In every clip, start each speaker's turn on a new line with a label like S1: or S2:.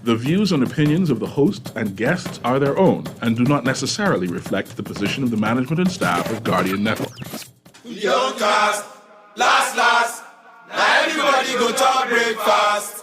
S1: The views and opinions of the host and guests are their own and do not necessarily reflect the position of the management and staff of Guardian Network.
S2: Young cast, last, now everybody go talk breakfast.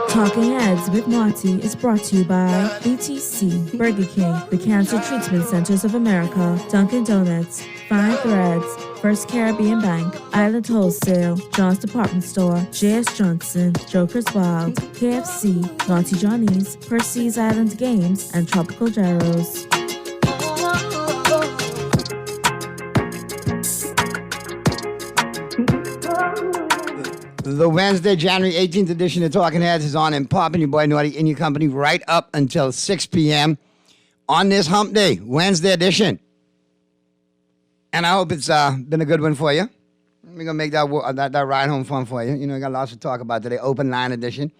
S3: Talking Heads with Marty is brought to you by BTC, Burger King, the Cancer Treatment Centers of America, Dunkin' Donuts, Fine Threads, First Caribbean Bank, Island Wholesale, John's Department Store, J.S. Johnson, Joker's Wild, KFC, Naughty Johnny's, Percy's Island Games, and Tropical Gyros.
S4: The Wednesday, January 18th edition of Talking Heads is on and popping. Your boy Naughty in your company right up until 6 p.m. on this hump day, Wednesday edition. And I hope it's been a good one for you. We're going to make that ride home fun for you. You know, we got lots to talk about today, open line edition.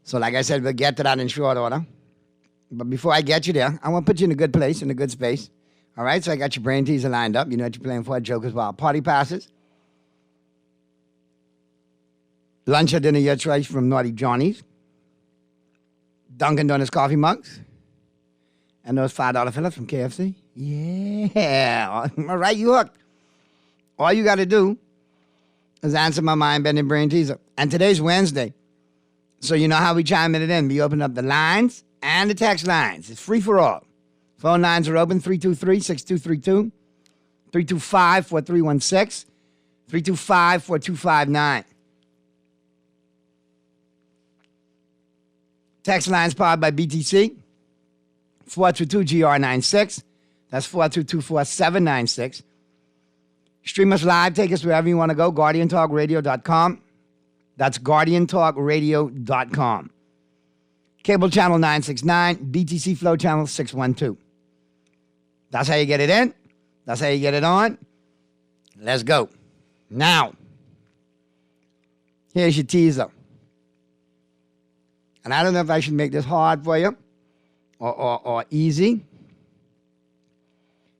S4: So like I said, we'll get to that in short order. But before I get you there, I want to put you in a good place, in a good space. All right, so I got your brain teaser lined up. You know what you're playing for, Joker's Wild. Party passes. Lunch or dinner, your choice from Naughty Johnny's. Dunkin' Donuts coffee mugs. And those $5 fillers from KFC. Yeah. All right, you hooked. All you got to do is answer my mind-bending brain teaser. And today's Wednesday. So you know how we chime it in. We open up the lines and the text lines. It's free for all. Phone lines are open, 323-6232, 325-4316, 325-4259. Text lines powered by BTC, 422-GR96. That's 422-4796. Stream us live. Take us wherever you want to go. GuardianTalkRadio.com. That's GuardianTalkRadio.com. Cable channel 969. BTC Flow channel 612. That's how you get it in. That's how you get it on. Let's go. Now, here's your teaser. And I don't know if I should make this hard for you or easy.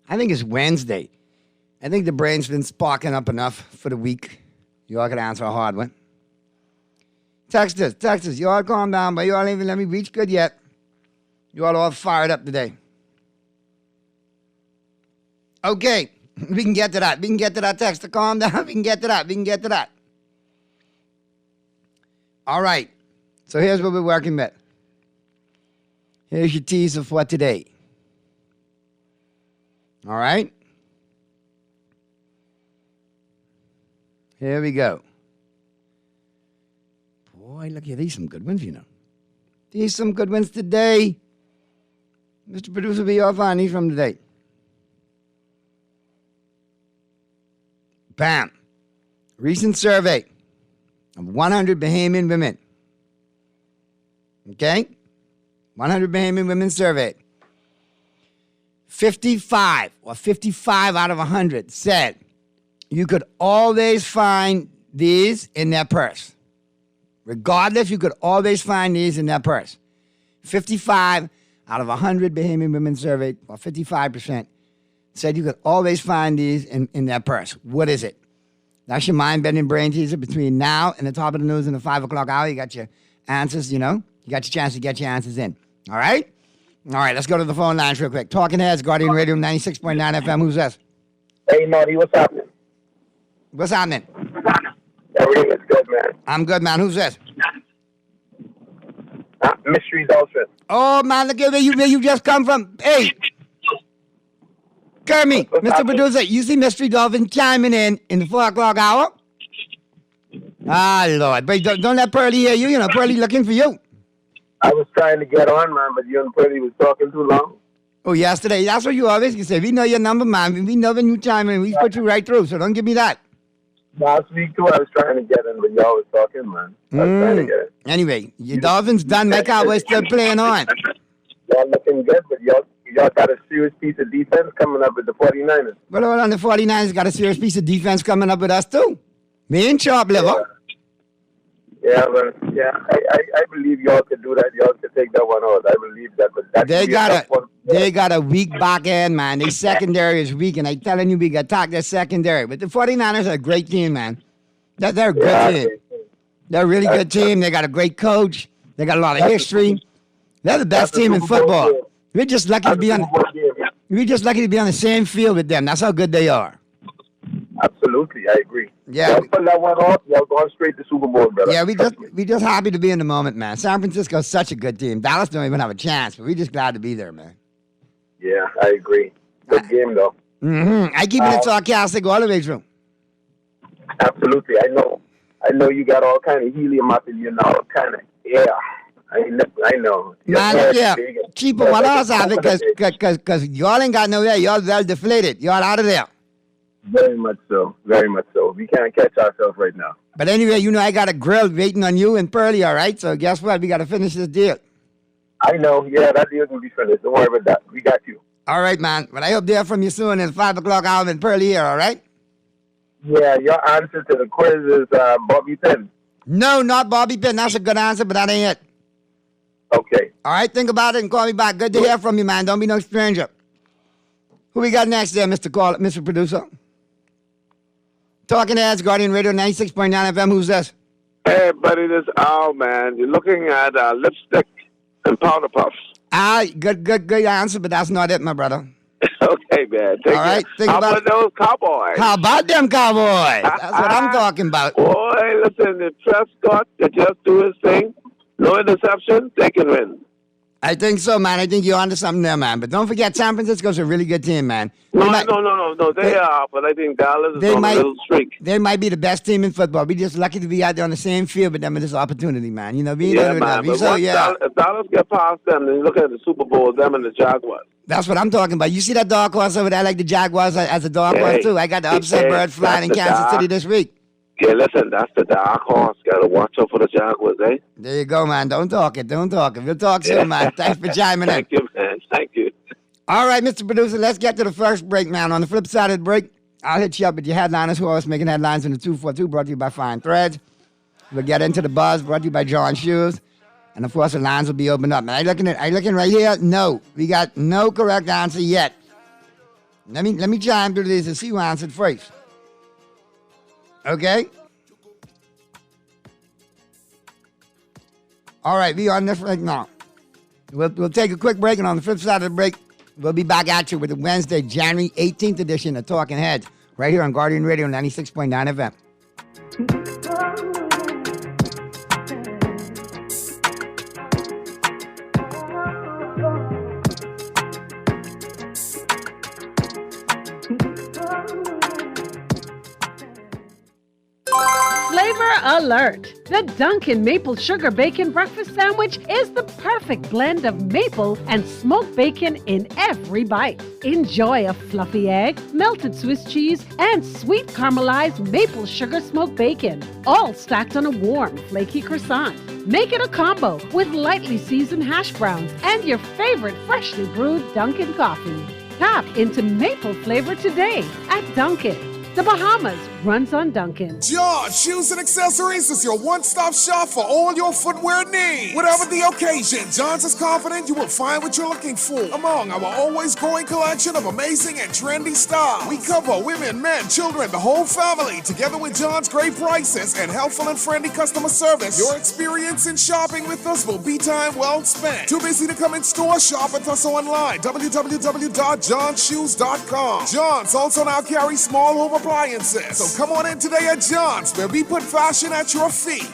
S4: I think it's Wednesday. I think the brain's been sparking up enough for the week. You all can answer a hard one. Text us. You all calm down, but you all ain't even let me reach good yet. You all fired up today. Okay, we can get to that. We can get to that text to calm down. We can get to that. All right. So here's what we're working with. Here's your teaser for today. All right? Here we go. Boy, look at these some good ones, you know. These some good ones today. Mr. Producer, be off on these from today. Bam. Recent survey of 100 Bahamian women. Okay? 100 Bahamian women surveyed. 55 out of 100 said you could always find these in their purse. Regardless, you could always find these in their purse. 55 out of 100 Bahamian women surveyed, or 55%, said you could always find these in their purse. What is it? That's your mind-bending brain teaser between now and the top of the news in the 5 o'clock hour. You got your answers, you know. You got your chance to get your answers in. All right? All right, let's go to the phone lines real quick. Talking Heads, Guardian Radio 96.9 FM. Who's this?
S5: Hey, Naughty, what's happening?
S4: What's happening?
S5: Everything is good, man.
S4: I'm good, man. Who's this?
S5: Mystery Dolphin.
S4: Oh, man, look at where you just come from. Hey. Kermit, Mr. Producer, you see Mystery Dolphin chiming in the 4 o'clock hour? Ah, Lord. But don't let Pearlie hear you. You know, Pearlie looking for you.
S5: I was trying to get on, man, but you and Pearlie was talking too long.
S4: Oh, yesterday. That's what you always can say. We know your number, man. We know when you chime in. We put you right through, so don't give me that.
S5: Last week, too, I was trying to get in, but y'all was talking, man. I was trying to get in.
S4: Anyway, your Dolphins done. My Cowboys still playing on.
S5: Y'all looking good, but y'all got a serious piece of defense coming up with the 49ers.
S4: Well, hold on. The 49ers got a serious piece of defense coming up with us, too. Me and Sharp Liver.
S5: Yeah, but I believe y'all could do that. Y'all could take that one out. I believe that. But that
S4: they got a weak back end, man. Their secondary is weak, and I'm telling you, we got to attack their secondary. But the 49ers are a great team, man. They're a good team. They're a really good team. They got a great coach. They got a lot of history. They're the best team in football. We're just lucky to be on. We're just lucky to be on the same field with them. That's how good they are.
S5: Absolutely, I agree.
S4: Yeah.
S5: Y'all pull that one off, y'all going straight to Super Bowl, brother.
S4: Yeah, we just happy to be in the moment, man. San Francisco's such a good team. Dallas don't even have a chance, but we're just glad to be there, man.
S5: Yeah, I agree. Good game, though.
S4: Mm-hmm. I keep it sarcastic all the way through.
S5: Absolutely, I know. I know you got all kind of helium up in you now, kind of air. I know.
S4: Man, yeah. Cheaper what else have it, because y'all ain't got no air. Y'all well deflated. Y'all out of there.
S5: Very much so. Very much so. We can't catch ourselves right now.
S4: But anyway, you know I got a grill waiting on you and Pearlie, all right? So guess what? We got to finish this deal.
S5: I know. Yeah, that deal will be finished. Don't worry about that. We got you.
S4: All right, man. But I hope to hear from you soon. It's 5 o'clock hour in Pearlie here, all right?
S5: Yeah, your answer to the quiz is Bobby Penn.
S4: No, not Bobby Penn. That's a good answer, but that ain't it.
S5: Okay.
S4: All right, think about it and call me back. Good to hear from you, man. Don't be no stranger. Who we got next there, Mr. Producer? Talking Heads, Guardian Radio 96.9 FM. Who's this?
S6: Hey, buddy, this is Al, man. You're looking at lipstick and powder puffs.
S4: Good answer, but that's not it, my brother.
S6: Okay, man.
S4: All right, think
S6: How
S4: about
S6: about those Cowboys?
S4: How about them Cowboys? That's what I'm talking about.
S6: Boy, listen, if Prescott could just do his thing, no interception, they can win.
S4: I think so, man. I think you're onto something there, man. But don't forget, San Francisco's a really good team, man.
S6: No. They are, but I think Dallas is on a little streak.
S4: They might be the best team in football. We're just lucky to be out there on the same field with them in this opportunity, man. You know, being
S6: Yeah,
S4: there
S6: man.
S4: with
S6: But
S4: them.
S6: if Dallas get past them, then you look at the Super Bowl, them and the Jaguars.
S4: That's what I'm talking about. You see that dark horse over there, like the Jaguars as a dark horse, too. I got the upset bird flying in Kansas City this week.
S6: Yeah, listen, that's the dark horse. Got to watch out for the Jaguars, eh?
S4: There you go, man. Don't talk it. We'll talk soon, man. Thanks for chiming in.
S6: Thank you, man. Thank you.
S4: All right, Mr. Producer, let's get to the first break, man. On the flip side of the break, I'll hit you up with your headliners who are always making headlines in the 242, brought to you by Fine Threads. We'll get into the buzz, brought to you by John Shoes. And, of course, the lines will be opened up. And are you looking right here? No. We got no correct answer yet. Let me chime through this and see who answered first. Okay? All right, we on this right now. We'll take a quick break, and on the flip side of the break, we'll be back at you with the Wednesday, January 18th edition of Talking Heads, right here on Guardian Radio 96.9 FM.
S7: Flavor alert! The Dunkin' Maple Sugar Bacon Breakfast Sandwich is the perfect blend of maple and smoked bacon in every bite. Enjoy a fluffy egg, melted Swiss cheese, and sweet caramelized maple sugar smoked bacon, all stacked on a warm, flaky croissant. Make it a combo with lightly seasoned hash browns and your favorite freshly brewed Dunkin' coffee. Tap into maple flavor today at Dunkin'. The Bahamas runs on Dunkin'.
S8: John Shoes and Accessories is your one-stop shop for all your footwear needs. Whatever the occasion, John's is confident you will find what you're looking for among our always growing collection of amazing and trendy styles. We cover women, men, children, the whole family. Together with John's great prices and helpful and friendly customer service, your experience in shopping with us will be time well spent. Too busy to come in store? Shop with us online. www.johnshoes.com. John's also now carries small home appliances. So come on in today at John's, where we put fashion at your feet.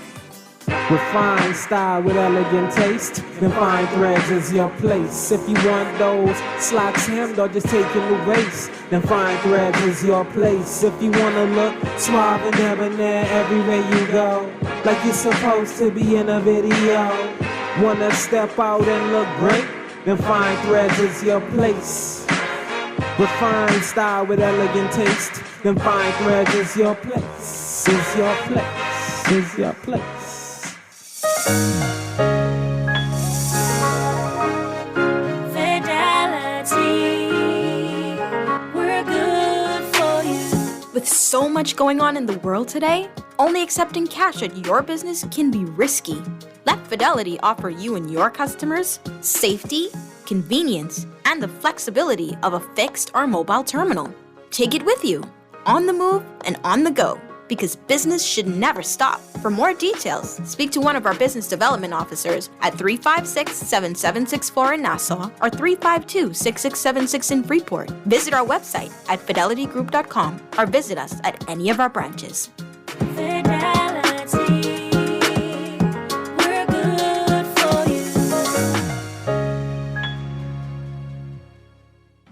S9: With fine style, with elegant taste, then Fine Threads is your place. If you want those slacks hemmed or just taking the waist, then Fine Threads is your place. If you want to look suave and debonair everywhere you go, like you're supposed to be in a video, want to step out and look great, then Fine Threads is your place. With fine style, with elegant taste, then Fine Threads is your place, is your place, is your place.
S10: Fidelity, we're good for you. With so much going on in the world today, only accepting cash at your business can be risky. Let Fidelity offer you and your customers safety, convenience, and the flexibility of a fixed or mobile terminal. Take it with you, on the move and on the go. because business should never stop. For more details, speak to one of our business development officers at 356-7764 in Nassau or 352-6676 in Freeport. Visit our website at fidelitygroup.com or visit us at any of our branches.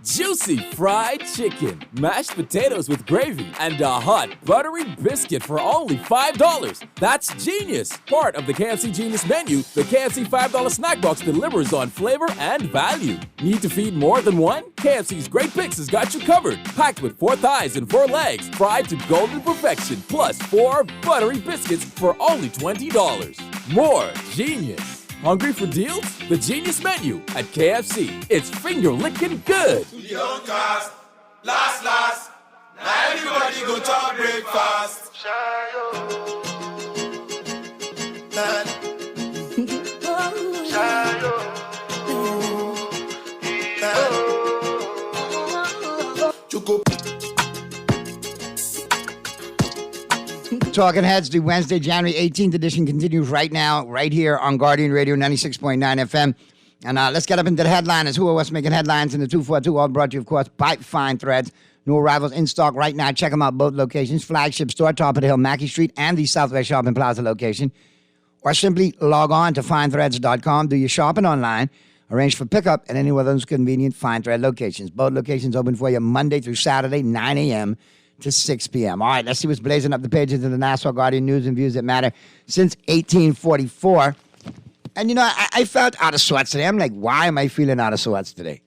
S11: Juicy fried chicken, mashed potatoes with gravy, and a hot buttery biscuit for only $5. That's genius! Part of the KFC Genius menu, the KFC $5 snack box delivers on flavor and value. Need to feed more than one? KFC's Great Picks has got you covered. Packed with 4 thighs and 4 legs, fried to golden perfection, plus 4 buttery biscuits for only $20. More genius! Hungry for deals? The Genius Menu at KFC. It's finger-licking good.
S2: To the young cast, last, now everybody go to breakfast.
S4: Talking Heads, the Wednesday, January 18th edition continues right now, right here on Guardian Radio 96.9 FM. And let's get up into the headliners. Who are what's making headlines in the 242? All brought to you, of course, by Fine Threads. New arrivals in stock right now. Check them out, both locations. Flagship store, top of the hill, Mackey Street, and the Southwest Shopping Plaza location. Or simply log on to finethreads.com. Do your shopping online. Arrange for pickup at any of those convenient Fine Thread locations. Both locations open for you Monday through Saturday, 9 a.m. to 6 p.m. All right, let's see what's blazing up the pages of the Nassau Guardian News and Views that matter since 1844. And, you know, I felt out of sorts today. I'm like, why am I feeling out of sorts today?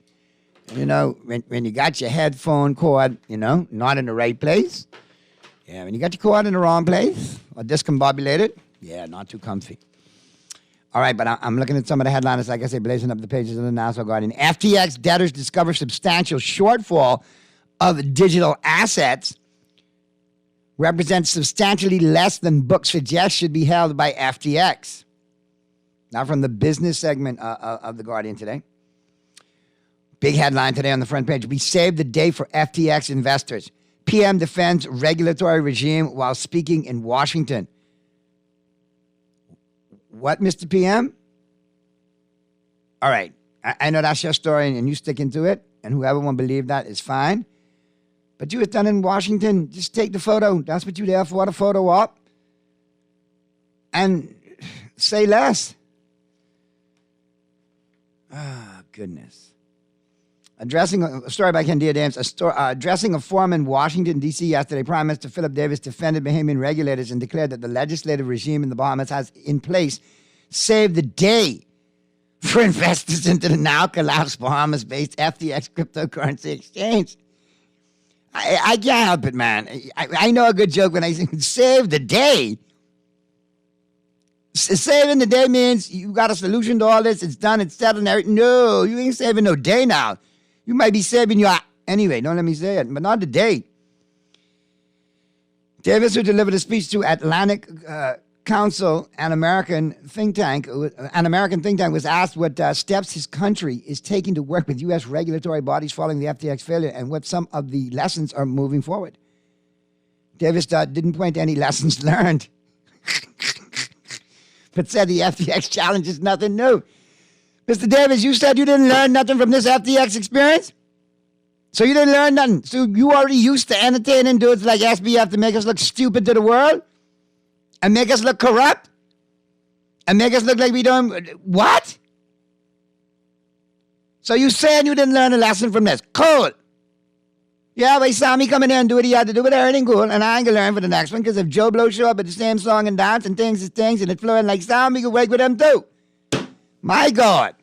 S4: And, you know, when you got your headphone cord, you know, not in the right place. Yeah, when you got your cord in the wrong place or discombobulated, yeah, not too comfy. All right, but I'm looking at some of the headlines, like I say, blazing up the pages of the Nassau Guardian. FTX debtors discover substantial shortfall of digital assets. Represents substantially less than books suggest should be held by FTX. Now from the business segment of The Guardian today. Big headline today on the front page. We saved the day for FTX investors. PM defends regulatory regime while speaking in Washington. What, Mr. PM? All right. I know that's your story and you stick into it. And whoever won't believe that is fine. But you was done in Washington. Just take the photo. That's what you're there for, the photo op. And say less. Ah, goodness. Addressing a story by Ken Diadams, addressing a forum in Washington, D.C. yesterday, Prime Minister Philip Davis defended Bahamian regulators and declared that the legislative regime in the Bahamas has in place saved the day for investors into the now collapsed Bahamas-based FTX cryptocurrency exchange. I can't help it, man. I know a good joke when I say save the day. Saving the day means you got a solution to all this. It's done. It's settled. No, you ain't saving no day now. You might be saving your... Anyway, don't let me say it, but not the day. Davis, who delivered a speech to Atlantic Council, an American think tank, was asked what steps his country is taking to work with U.S. regulatory bodies following the FTX failure and what some of the lessons are moving forward. Davis didn't point to any lessons learned, but said the FTX challenge is nothing new. Mr. Davis, you said you didn't learn nothing from this FTX experience? So you didn't learn nothing? So you already used to entertaining dudes like SBF to make us look stupid to the world? And make us look corrupt? And make us look like we don't... What? So you saying you didn't learn a lesson from this? Cool. Yeah, but he saw me coming in and do what he had to do with everything cool, and I ain't gonna learn for the next one, because if Joe Blow show up at the same song and dance and things is things and it's flowing like sound, we can work with him too. My God.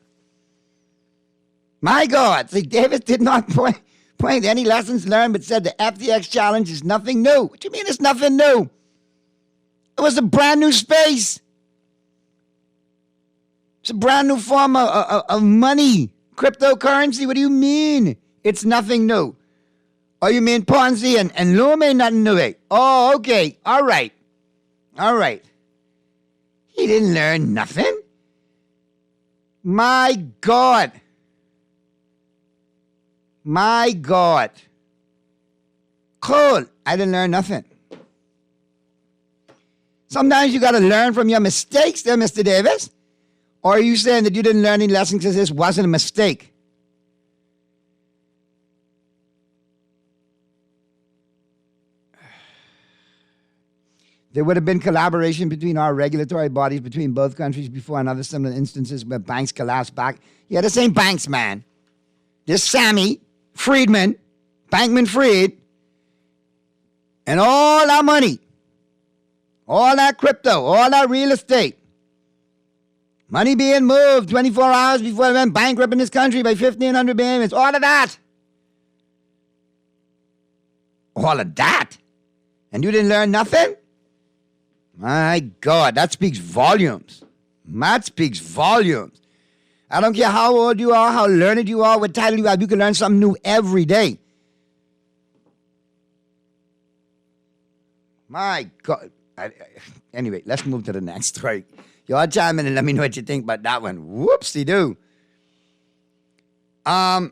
S4: My God. See, Davis did not point to any lessons learned, but said the FTX challenge is nothing new. What do you mean it's nothing new? It was a brand new space. It's a brand new form of money. Cryptocurrency, what do you mean? It's nothing new. Oh, you mean Ponzi and Loom ain't nothing new, eh? Oh, okay. All right. All right. He didn't learn nothing? My God. My God. Cool. I didn't learn nothing. Sometimes you got to learn from your mistakes there, Mr. Davis. Or are you saying that you didn't learn any lessons because this wasn't a mistake? There would have been collaboration between our regulatory bodies between both countries before and other similar instances where banks collapsed back. Yeah, the same banks, man. This Sammy Friedman, Bankman-Fried, and all that money, all that crypto, all that real estate, money being moved 24 hours before it went bankrupt in this country by 1,500 payments, all of that. All of that. And you didn't learn nothing? My God, that speaks volumes. That speaks volumes. I don't care how old you are, how learned you are, what title you have, you can learn something new every day. My God. Anyway, let's move to the next story. Y'all chime in and let me know what you think about that one. Whoopsie-doo. Let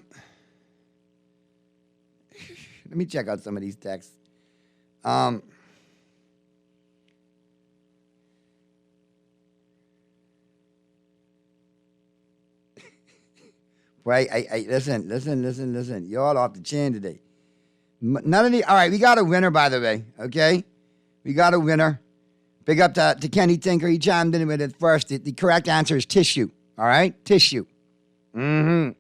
S4: me check out some of these texts. Right, listen. Y'all off the chain today. None of the, all right, we got a winner, by the way, okay? We got a winner. Big up to Kenny Tinker. He chimed in with it first. The correct answer is tissue, all right? Tissue. And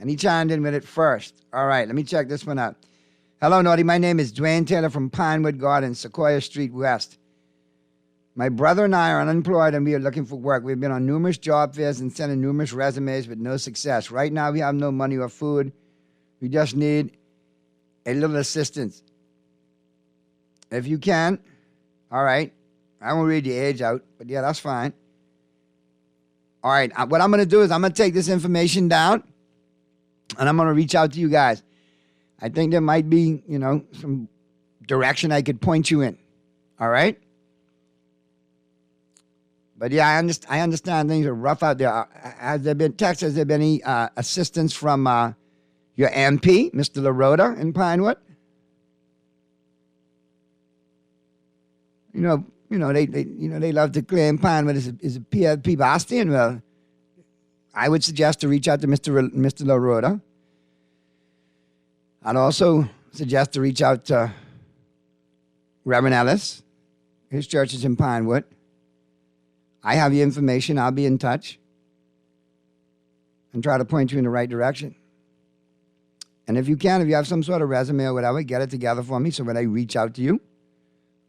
S4: he chimed in with it first. All right, let me check this one out. Hello, Naughty. My name is Dwayne Taylor from Pinewood Gardens, Sequoia Street West. My brother and I are unemployed and we are looking for work. We've been on numerous job fairs and sending numerous resumes with no success. Right now, we have no money or food. We just need a little assistance. If you can, all right. I won't read the age out, but yeah, that's fine. All right, what I'm going to do is I'm going to take this information down and I'm going to reach out to you guys. I think there might be, some direction I could point you in. All right? But yeah, I understand things are rough out there. Has there been any assistance from your MP, Mr. LaRota in Pinewood? They love to claim Pinewood is a PLP bastion. Well, I would suggest to reach out to Mr. LaRota. I'd also suggest to reach out to Reverend Ellis. His church is in Pinewood. I have your information. I'll be in touch and try to point you in the right direction. And if you have some sort of resume or whatever, get it together for me so when I reach out to you,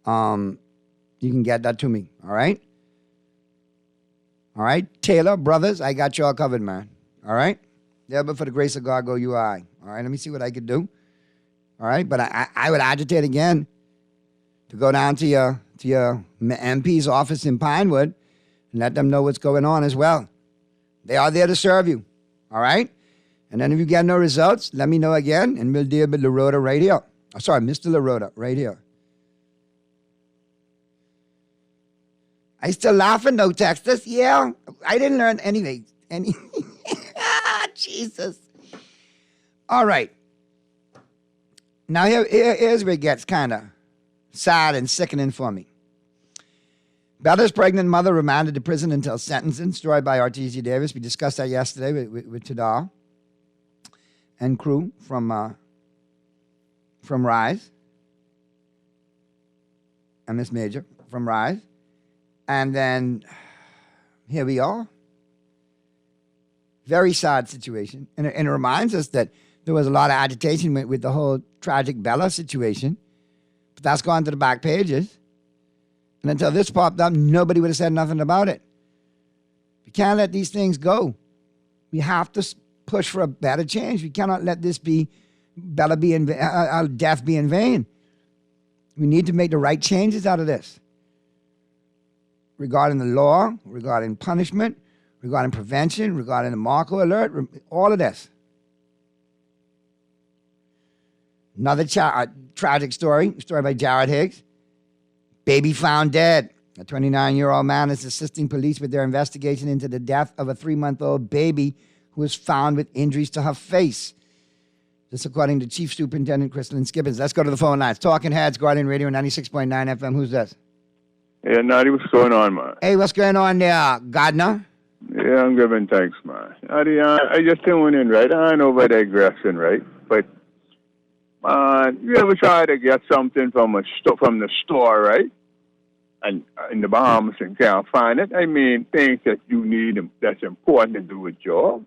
S4: you can get that to me. All right? All right? Taylor, brothers, I got you all covered, man. All right? Yeah, but for the grace of God, go you I. All right? Let me see what I could do. All right? But I would agitate again to go down to your MP's office in Pinewood and let them know what's going on as well. They are there to serve you, all right? And then if you get no results, let me know again, and we'll deal with LaRota right here. Oh, sorry, Mr. LaRota right here. I still laughing, no Texas? Yeah, I didn't learn anything. Jesus. All right. Now here's where it gets kind of sad and sickening for me. Bella's pregnant mother remanded to prison until sentencing. Story by Artesia Davis. We discussed that yesterday with Tadar and crew from Rise. And Miss Major from Rise. And then here we are. Very sad situation. And it reminds us that there was a lot of agitation with the whole tragic Bella situation. But that's gone to the back pages. And until this popped up, nobody would have said nothing about it. We can't let these things go. We have to push for a better change. We cannot let this be, Bella be in, death be in vain. We need to make the right changes out of this. Regarding the law, regarding punishment, regarding prevention, regarding the Marco alert, all of this. Another tragic story by Jared Higgs. Baby found dead. A 29-year-old man is assisting police with their investigation into the death of a 3-month-old baby who was found with injuries to her face. This according to Chief Superintendent Crystalline Skippers. Let's go to the phone lines. Talking Heads, Guardian Radio 96.9 FM. Who's this?
S12: Yeah, Nadi, what's going on, man?
S4: Hey, what's going on there, Gardner?
S12: Yeah, I'm giving thanks, man. Nadi, I just tuned in, right? I know about digressing, right? But, man, you ever try to get something from the store, right? And in the Bahamas and can't find it? I mean, things that you need that's important to do a job.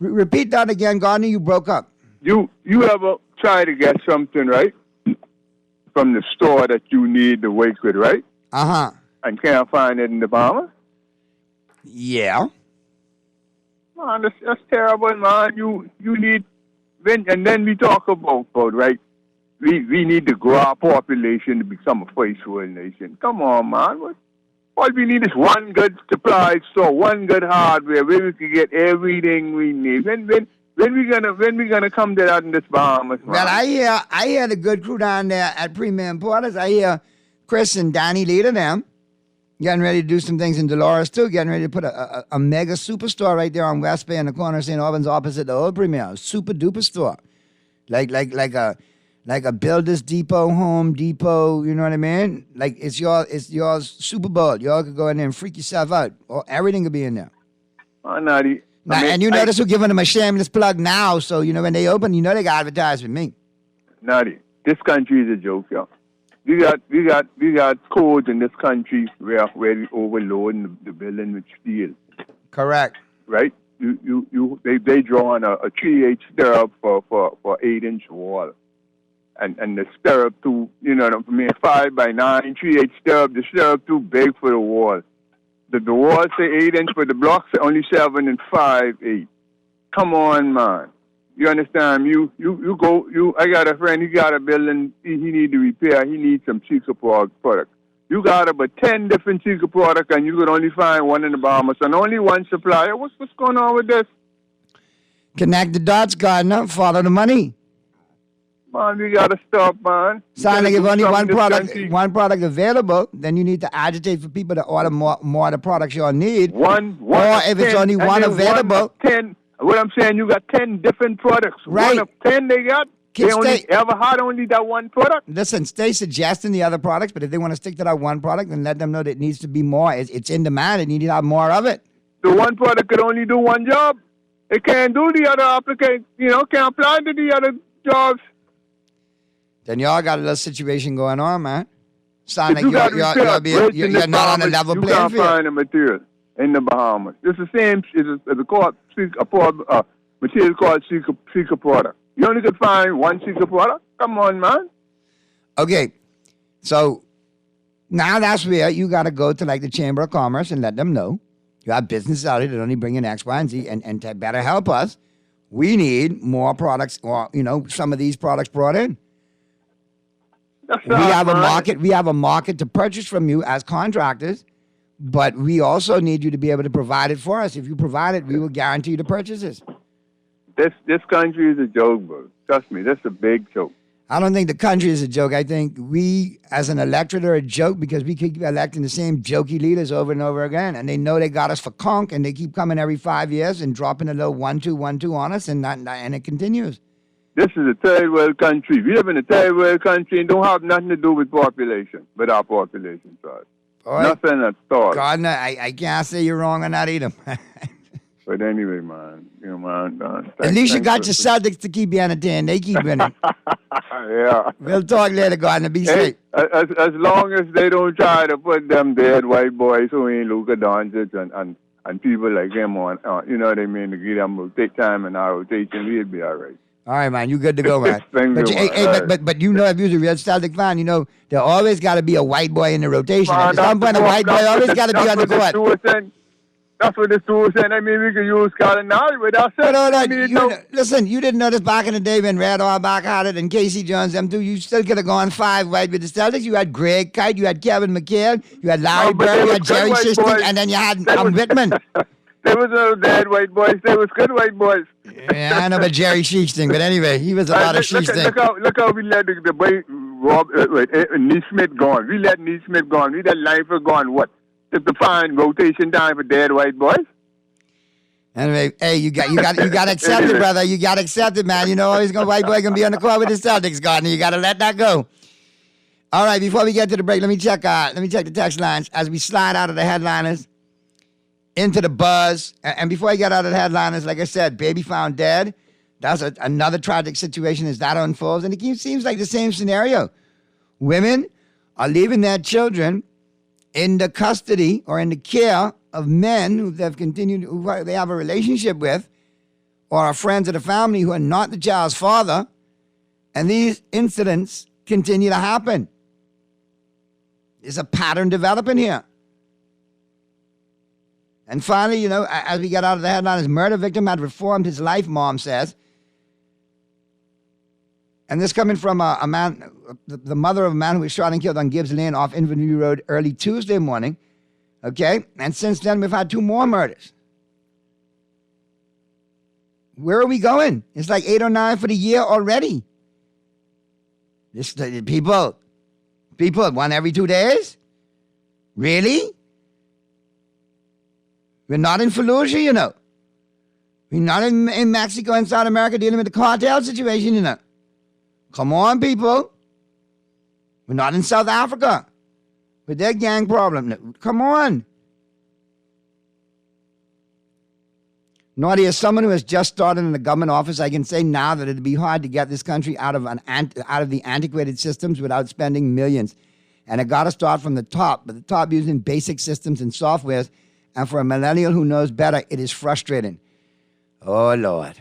S4: Repeat that again, Gardner. You broke up.
S12: You ever try to get something, right, from the store that you need to work with, right?
S4: Uh-huh.
S12: And can't find it in the Bahamas?
S4: Yeah.
S12: Man, that's terrible, man. You need, and then we talk about right? We need to grow our population to become a first world nation. Come on, man. All we need is one good supply store, one good hardware where we can get everything we need. When we gonna come to that in this Bahamas, man?
S4: Well, I hear the good crew down there at Premier Importers. I hear Chris and Danny leading them, getting ready to do some things in Dolores too, getting ready to put a mega superstore right there on West Bay in the corner of St. Albans opposite the old Premier. Super duper store. Like a Builders Depot, Home Depot, you know what I mean? Like it's your Super Bowl. Y'all could go in there and freak yourself out. Everything could be in there.
S12: Oh, Nadi.
S4: And you notice we're giving them a shameless plug now, so you know when they open, you know they got advertise with me.
S12: Nadi, this country is a joke, yo. We got codes in this country where we overload the building with steel.
S4: Correct.
S12: Right? They draw on a 3/8 stirrup for 8-inch wall. And the stirrup too, 5x9, 3/8 stirrup. The stirrup too big for the wall. The walls say 8-inch, but the blocks are only 7 and 5/8. Come on, man. You understand? I got a friend. He got a building. He need to repair. He needs some Chica product. You got about 10 different Chica products, and you could only find one in the Bahamas, and only one supplier. What's going on with this?
S4: Connect the dots, Gardner. Follow the money.
S12: Man, we gotta stop, man.
S4: Sound like if only one product available, then you need to agitate for people to order more of the products you all need.
S12: One
S4: or if 10, it's only one available.
S12: 10. What I'm saying, you got 10 different products.
S4: Right.
S12: One of 10 they got. They only ever had only that one product.
S4: Listen, stay suggesting the other products, but if they want to stick to that one product, then let them know that it needs to be more. It's in demand, and you need to have more of it.
S12: The one product could only do one job. It can't do the other application. Can't apply to the other jobs.
S4: Then y'all got a little situation going on, man. Sound like you're not on a level playing field.
S12: You can't find the material in the Bahamas. It's the same. It's a material called Chica product. You only could find one Chica product? Come on, man. Okay.
S4: So now that's where you got to go to like the Chamber of Commerce and let them know you have businesses out here that only bring in X, Y, and Z and to better help us. We need more products or, some of these products brought in. We have a market to purchase from you as contractors, but we also need you to be able to provide it for us. If you provide it, we will guarantee you the purchases.
S12: This country is a joke, bro. Trust me, that's a big joke.
S4: I don't think the country is a joke. I think we, as an electorate, are a joke because we keep electing the same jokey leaders over and over again, and they know they got us for conk, and they keep coming every 5 years and dropping a little 1-2 on us, and it continues.
S12: This is a third world country. We live in a third world country and don't have nothing to do with population, with our population size. Nothing at all.
S4: Gardner, I can't say you're wrong on that either.
S12: But anyway, man,
S4: at least you got your Celtics to keep you entertained. They keep winning.
S12: Yeah.
S4: We'll talk later, Gardner. Be safe.
S12: As long as they don't try to put them dead white boys who ain't Luka Doncic and people like him on, you know what I mean, to give them take time in our rotation, we'll be all right.
S4: All right, man. You good to go, man. But if you're a real Celtic fan, there always got to be a white boy in the rotation. At some point, a white boy always got to be on the court.
S12: That's what the tool said. I mean, we could use Gallinari, but that's it.
S4: Listen, you didn't notice back in the day when Red Auerbach had it and Casey Jones, them two, you still could have gone 5 white with the Celtics. You had Greg Kite, you had Kevin McHale, you had Larry Bird, you had Jerry Schichting, and then you had Whitman.
S12: There was no dead white boys. There was good white boys.
S4: Yeah, I know about Jerry Schichting, but anyway, he was a lot of Schichting.
S12: Look how we let the boy Neesmith gone. We let Neesmith gone. We let Leifer gone. What? Took the fine rotation time for dead white boys.
S4: Anyway, hey, you got to accept it, brother. You got to accept it, man. You know, white boy gonna be on the court with the Celtics, Gardner. You got to let that go. All right, before we get to the break, let me check the text lines as we slide out of the headliners into the buzz. And before I get out of the headliners, like I said, baby found dead. That's another tragic situation as that unfolds, and it seems like the same scenario. Women are leaving their children in the custody or in the care of men who they have a relationship with, or are friends of the family who are not the child's father, and these incidents continue to happen. There's a pattern developing here. And finally, as we get out of the headlines, murder victim had reformed his life, mom says. And this coming from a man, the mother of a man who was shot and killed on Gibbs Lane off Infantry Road early Tuesday morning. Okay? And since then, we've had 2 more murders. Where are we going? It's like 8 or 9 for the year already. People, 1 every 2 days? Really? We're not in Fallujah, We're not in Mexico and South America dealing with the cartel situation, Come on, people. We're not in South Africa with their gang problem. Come on. Naughty, as someone who has just started in the government office, I can say now that it'd be hard to get this country out of the antiquated systems without spending millions. And it got to start from the top, but the top using basic systems and softwares. And for a millennial who knows better, it is frustrating. Oh, Lord.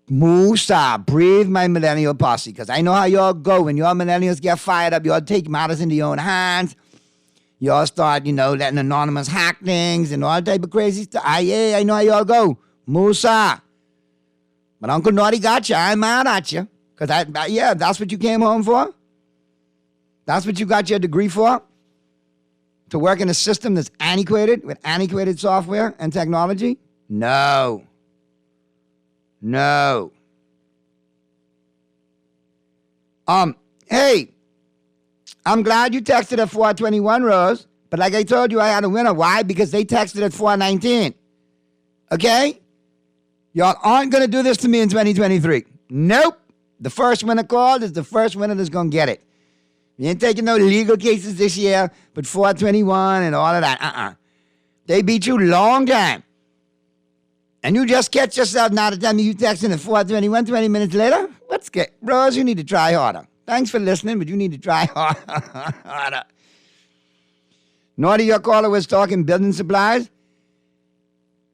S4: Musa, breathe, my millennial posse, because I know how y'all go. When y'all millennials get fired up, y'all take matters into your own hands. Y'all start, letting anonymous hack things and all type of crazy stuff. I know how y'all go. Musa. But Uncle Naughty got you. I'm mad at you. Because, that's what you came home for? That's what you got your degree for? To work in a system that's antiquated, with antiquated software and technology? No. Hey, I'm glad you texted at 421, Rose. But like I told you, I had a winner. Why? Because they texted at 419. Okay? Y'all aren't going to do this to me in 2023. Nope. The first winner called is the first winner that's going to get it. We ain't taking no legal cases this year, but 421 and all of that. They beat you long time. And you just catch yourself now the time you texting at 421, 20 minutes later? What's good? Rose, you need to try harder. Thanks for listening, but you need to try harder. Naughty, your caller was talking building supplies.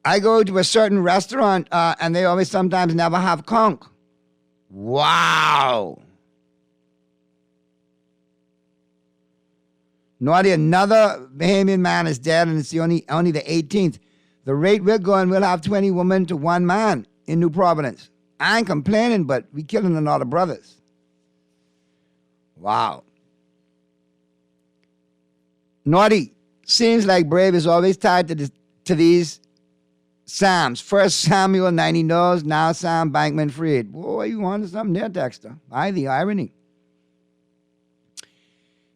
S4: I go to a certain restaurant, and they always sometimes never have conch. Wow. Naughty, another Bahamian man is dead, and it's only the 18th. The rate we're going, we'll have 20 women to 1 man in New Providence. I ain't complaining, but we killing a lot of brothers. Wow. Naughty, seems like Brave is always tied to these Psalms. First Samuel 90 knows, now Sam Bankman-Fried. Boy, you wanted something there, Dexter. The irony.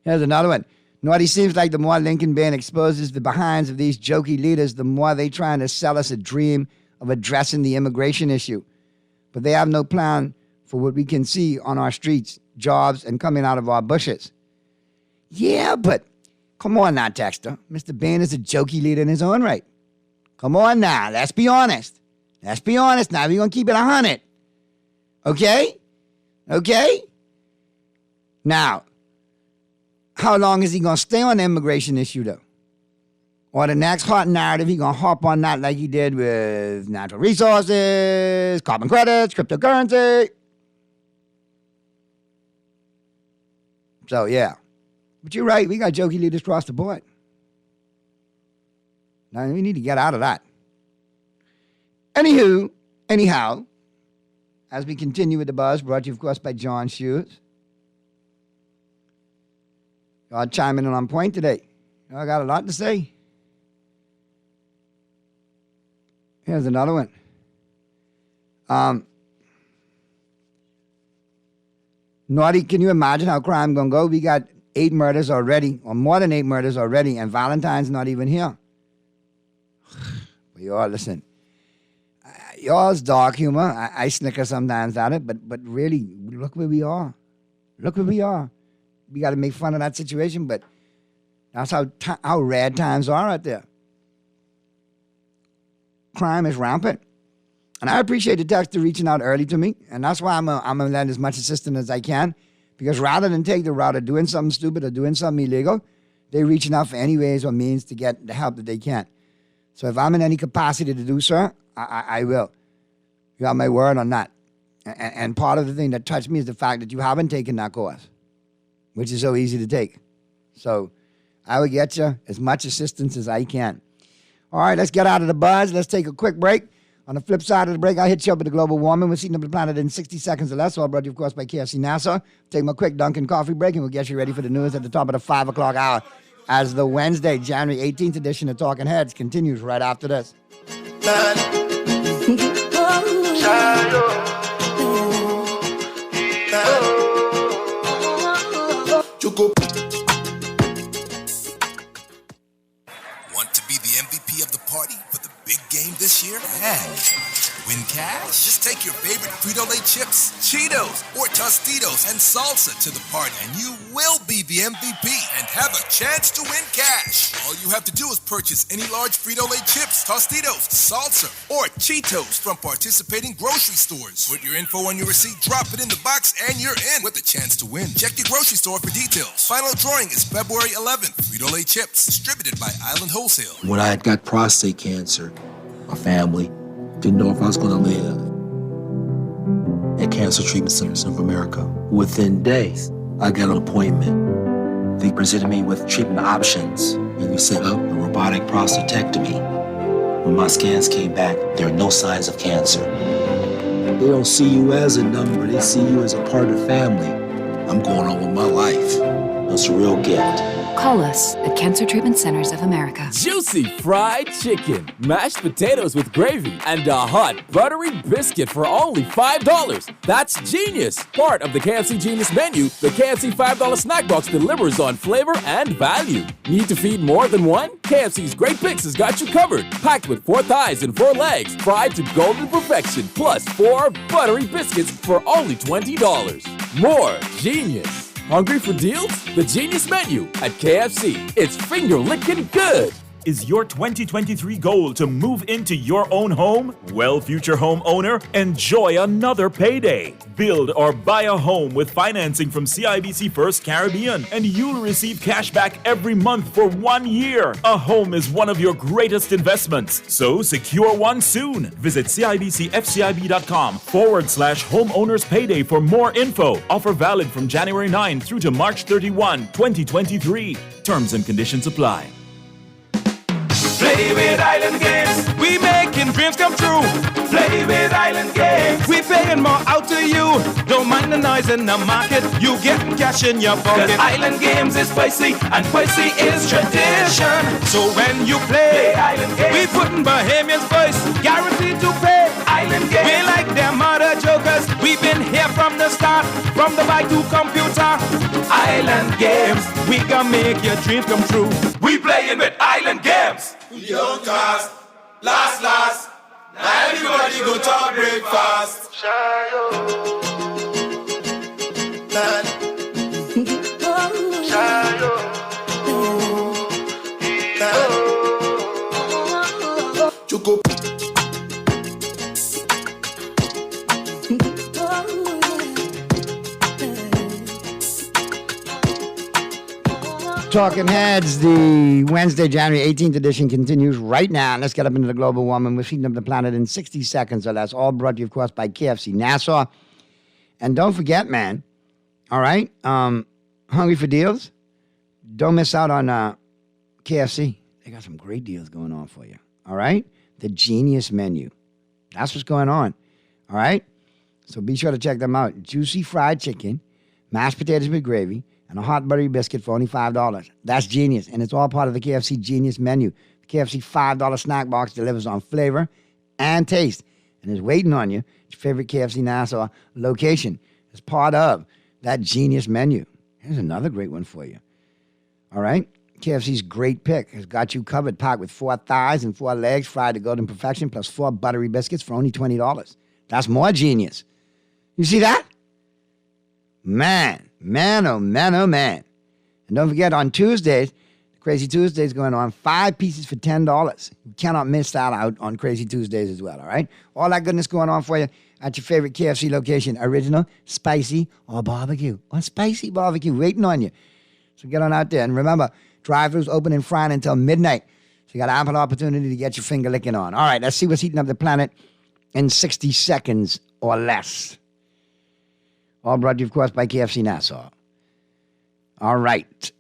S4: Here's another one. Naughty, seems like the more Lincoln Bain exposes the behinds of these jokey leaders, the more they trying to sell us a dream of addressing the immigration issue. But they have no plan for what we can see on our streets, jobs, and coming out of our bushes. Yeah, but come on now, Dexter. Mr. Bain is a jokey leader in his own right. Come on now, let's be honest. Let's be honest now. We're going to keep it 100. Okay? Now, how long is he going to stay on the immigration issue, though? Or the next hot narrative, he going to hop on that like he did with natural resources, carbon credits, cryptocurrency. So, yeah. But you're right. We got jokey leaders across the board. Now, we need to get out of that. Anyhow, as we continue with the buzz, brought to you, of course, by John Shoes. Y'all chiming in on point today. I got a lot to say. Here's another one. Naughty, can you imagine how crime gonna go? We got 8 murders already, or more than 8 murders already, and Valentine's not even here. But you all listen. Y'all's dark humor. I snicker sometimes at it, but really, look where we are. Look where we are. We got to make fun of that situation, but that's how rad times are out there. Crime is rampant. And I appreciate the texter reaching out early to me, and that's why I'm gonna lend as much assistance as I can, because rather than take the route of doing something stupid or doing something illegal, they're reaching out for any ways or means to get the help that they can. So if I'm in any capacity to do so, I will. You have my word on that. And part of the thing that touched me is the fact that you haven't taken that course, which is so easy to take. So I will get you as much assistance as I can. All right, let's get out of the buzz. Let's take a quick break. On the flip side of the break, I'll hit you up with the global warming. We're seeing the planet in 60 seconds or less. All brought to you, of course, by KFC Nassau. Take my quick Dunkin' coffee break, and we'll get you ready for the news at the top of the 5 o'clock hour as the Wednesday, January 18th edition of Talking Heads continues right after this.
S13: Want to be the MVP of the party for the big game this year? And win cash? Just take your favorite Frito-Lay chips, Cheetos, or Tostitos and salsa to the party, and you will be the MVP and have a chance to win cash. All you have to do is purchase any large Frito-Lay chips, Tostitos, salsa, or Cheetos from participating grocery stores. Put your info on your receipt, drop it in the box, and you're in with a chance to win. Check your grocery store for details. Final drawing is February 11th. Frito-Lay chips, distributed by Island Wholesale.
S14: When I had got prostate cancer, my family didn't know if I was going to live at Cancer Treatment Centers of America. Within days, I got an appointment. They presented me with treatment options, and we set up a robotic prostatectomy. When my scans came back, there are no signs of cancer. They don't see you as a number, they see you as a part of the family. I'm going on with my life. That's a real gift.
S15: Call us at Cancer Treatment Centers of America.
S11: Juicy fried chicken, mashed potatoes with gravy, and a hot buttery biscuit for only $5. That's genius! Part of the KFC Genius menu, the KFC $5 snack box delivers on flavor and value. Need to feed more than one? KFC's Great Picks has got you covered. Packed with 4 thighs and 4 legs, fried to golden perfection, plus 4 buttery biscuits for only $20. More genius! Hungry for deals? The Genius Menu at KFC. It's finger-licking good.
S16: Is your 2023 goal to move into your own home? Well, future homeowner, enjoy another payday. Build or buy a home with financing from CIBC First Caribbean, and you'll receive cash back every month for 1 year. A home is one of your greatest investments, so secure one soon. Visit CIBCFCIB.com/homeowners payday for more info. Offer valid from January 9 through to March 31, 2023. Terms and conditions apply.
S2: Play with Island Games, we making dreams come true. Play with Island Games, we paying more out to you. Don't mind the noise in the market, you getting cash in your pocket. 'Cause Island Games is spicy, and spicy is tradition. So when you play Island Games, we putting Bahamians first, guaranteed to pay. Island Games, we like them other jokers. We've been here from the start, from the bike to computer. Island Games, we gonna make your dreams come true. We playing with Island Games. Young cast, last. Now everybody go talk breakfast.
S4: Talking Heads, the Wednesday, January 18th edition continues right now. Let's get up into the global warming. We're feeding up the planet in 60 seconds or less. All brought to you, of course, by KFC Nassau. And don't forget, man, all right, hungry for deals? Don't miss out on KFC. They got some great deals going on for you, all right? The Genius Menu. That's what's going on, all right? So be sure to check them out. Juicy fried chicken, mashed potatoes with gravy, and a hot buttery biscuit for only $5. That's genius, and it's all part of the KFC Genius Menu. The KFC $5 snack box delivers on flavor and taste, and is waiting on you at your favorite KFC Nassau location as part of that Genius Menu. Here's another great one for you. All right? KFC's great pick has got you covered, packed with 4 thighs and 4 legs fried to golden perfection, plus 4 buttery biscuits for only $20. That's more genius. You see that? Man, oh man, oh man. And don't forget, on Tuesdays, Crazy Tuesdays going on, 5 pieces for $10. You cannot miss that out on Crazy Tuesdays as well, all right? All that goodness going on for you at your favorite KFC location, original, spicy, or barbecue. Or spicy barbecue, waiting on you. So get on out there. And remember, drive-thrus open and frying until midnight. So you got ample opportunity to get your finger licking on. All right, let's see what's heating up the planet in 60 seconds or less. All brought to you, of course, by KFC Nassau. All right.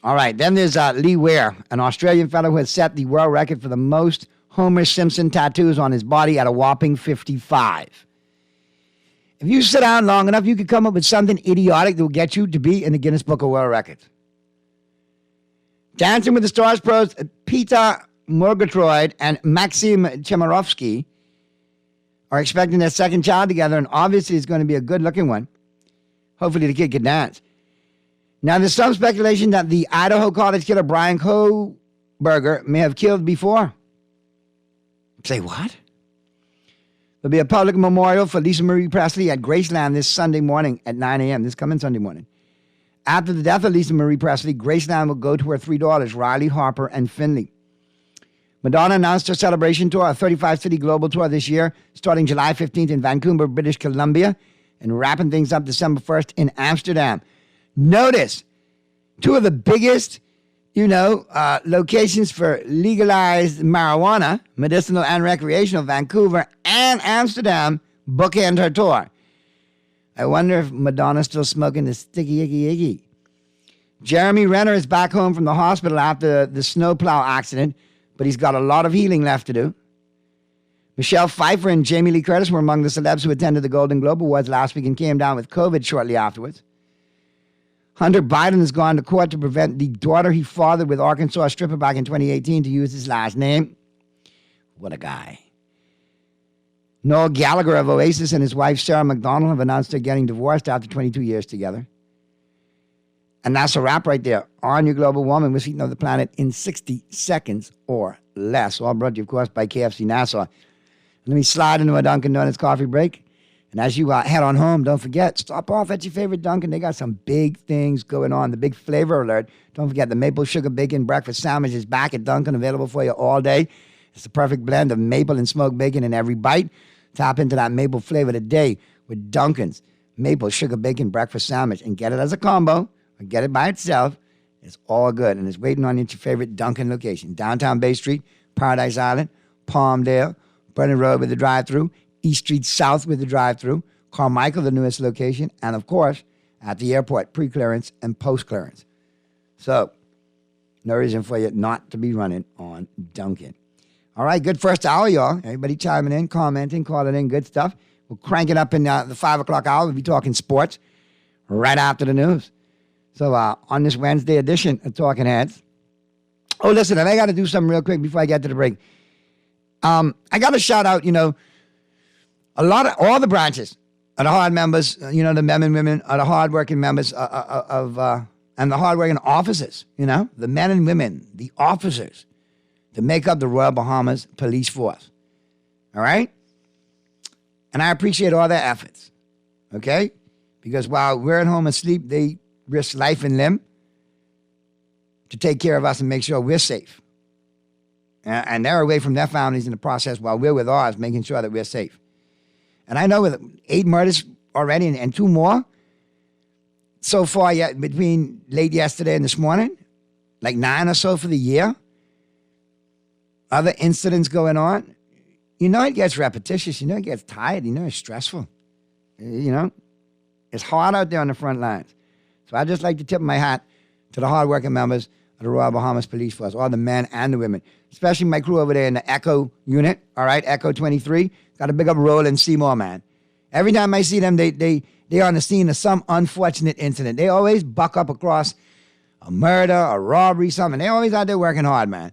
S4: All right, then there's Lee Ware, an Australian fellow who has set the world record for the most Homer Simpson tattoos on his body at a whopping 55. If you sit down long enough, you could come up with something idiotic that will get you to be in the Guinness Book of World Records. Dancing with the Stars pros Peter Murgatroyd and Maxim Chemarovsky are expecting their second child together, and obviously it's going to be a good-looking one. Hopefully the kid can dance. Now, there's some speculation that the Idaho college killer Brian Kohberger may have killed before. Say what? There'll be a public memorial for Lisa Marie Presley at Graceland this Sunday morning at 9 a.m., this coming Sunday morning. After the death of Lisa Marie Presley, Graceland will go to her 3 daughters, Riley, Harper, and Finley. Madonna announced her celebration tour, a 35-city global tour this year, starting July 15th in Vancouver, British Columbia, and wrapping things up December 1st in Amsterdam. Notice, 2 of the biggest, locations for legalized marijuana, medicinal and recreational, Vancouver and Amsterdam, bookend her tour. I wonder if Madonna's still smoking the sticky icky icky. Jeremy Renner is back home from the hospital after the snowplow accident, but he's got a lot of healing left to do. Michelle Pfeiffer and Jamie Lee Curtis were among the celebs who attended the Golden Globe Awards last week and came down with COVID shortly afterwards. Hunter Biden has gone to court to prevent the daughter he fathered with Arkansas stripper back in 2018 to use his last name. What a guy. Noel Gallagher of Oasis and his wife Sarah McDonald have announced they're getting divorced after 22 years together. And that's a wrap right there on your Global Warming. We're heating up the planet in 60 seconds or less. All brought to you, of course, by KFC Nassau. Let me slide into a Dunkin' Donuts coffee break. And as you head on home, don't forget, stop off at your favorite Dunkin'. They got some big things going on. The big flavor alert. Don't forget, the maple sugar bacon breakfast sandwich is back at Dunkin', available for you all day. It's the perfect blend of maple and smoked bacon in every bite. Tap into that maple flavor today with Dunkin's maple sugar bacon breakfast sandwich and get it as a combo or get it by itself. It's all good. And it's waiting on you at your favorite Dunkin' location. Downtown Bay Street, Paradise Island, Palmdale, Brennan Road with the drive-thru, East Street South with the drive-thru, Carmichael, the newest location, and of course, at the airport, pre-clearance and post-clearance. So, no reason for you not to be running on Dunkin'. All right, good first hour, y'all. Everybody chiming in, commenting, calling in, good stuff. We'll crank it up in the 5 o'clock hour. We'll be talking sports right after the news. So, on this Wednesday edition of Talking Heads. Oh, listen, and I got to do something real quick before I get to the break. I got to shout out, all the branches of the hard members, the men and women are the hardworking members and the hardworking officers, the men and women, the officers that make up the Royal Bahamas Police Force. All right? And I appreciate all their efforts, okay? Because while we're at home asleep, they risk life and limb to take care of us and make sure we're safe. And they're away from their families in the process while we're with ours, making sure that we're safe. And I know with 8 murders already and 2 more so far yet between late yesterday and this morning, like 9 or so for the year, other incidents going on, it gets repetitious, it gets tired, it's stressful. It's hard out there on the front lines. So I just like to tip my hat to the hardworking members of the Royal Bahamas Police Force, all the men and the women, especially my crew over there in the Echo unit, all right, Echo 23. Got a big up role in Seymour, man. Every time I see them, they're on the scene of some unfortunate incident. They always buck up across a murder, a robbery, something. They're always out there working hard, man.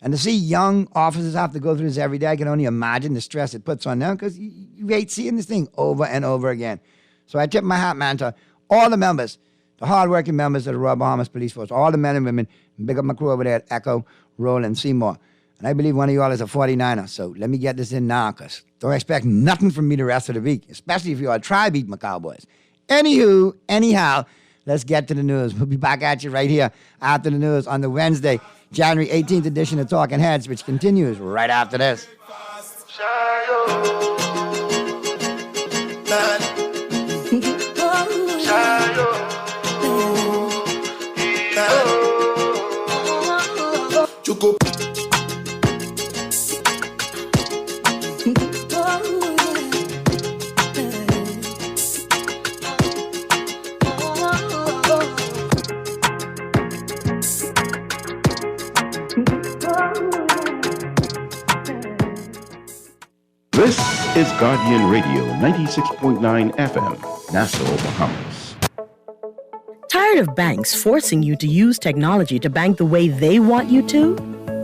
S4: And to see young officers have to go through this every day, I can only imagine the stress it puts on them because you hate seeing this thing over and over again. So I tip my hat, man, to all the members the hardworking members of the Royal Bahamas Police Force, all the men and women, big up my crew over there at Echo, Roland, Seymour. And I believe one of y'all is a 49er, so let me get this in now, because don't expect nothing from me the rest of the week, especially if you're a tri-beat, my Cowboys. Anywho, anyhow, let's get to the news. We'll be back at you right here after the news on the Wednesday, January 18th edition of Talking Heads, which continues right after this.
S17: This is Guardian Radio 96.9 FM, Nassau, Bahamas.
S18: Tired of banks forcing you to use technology to bank the way they want you to?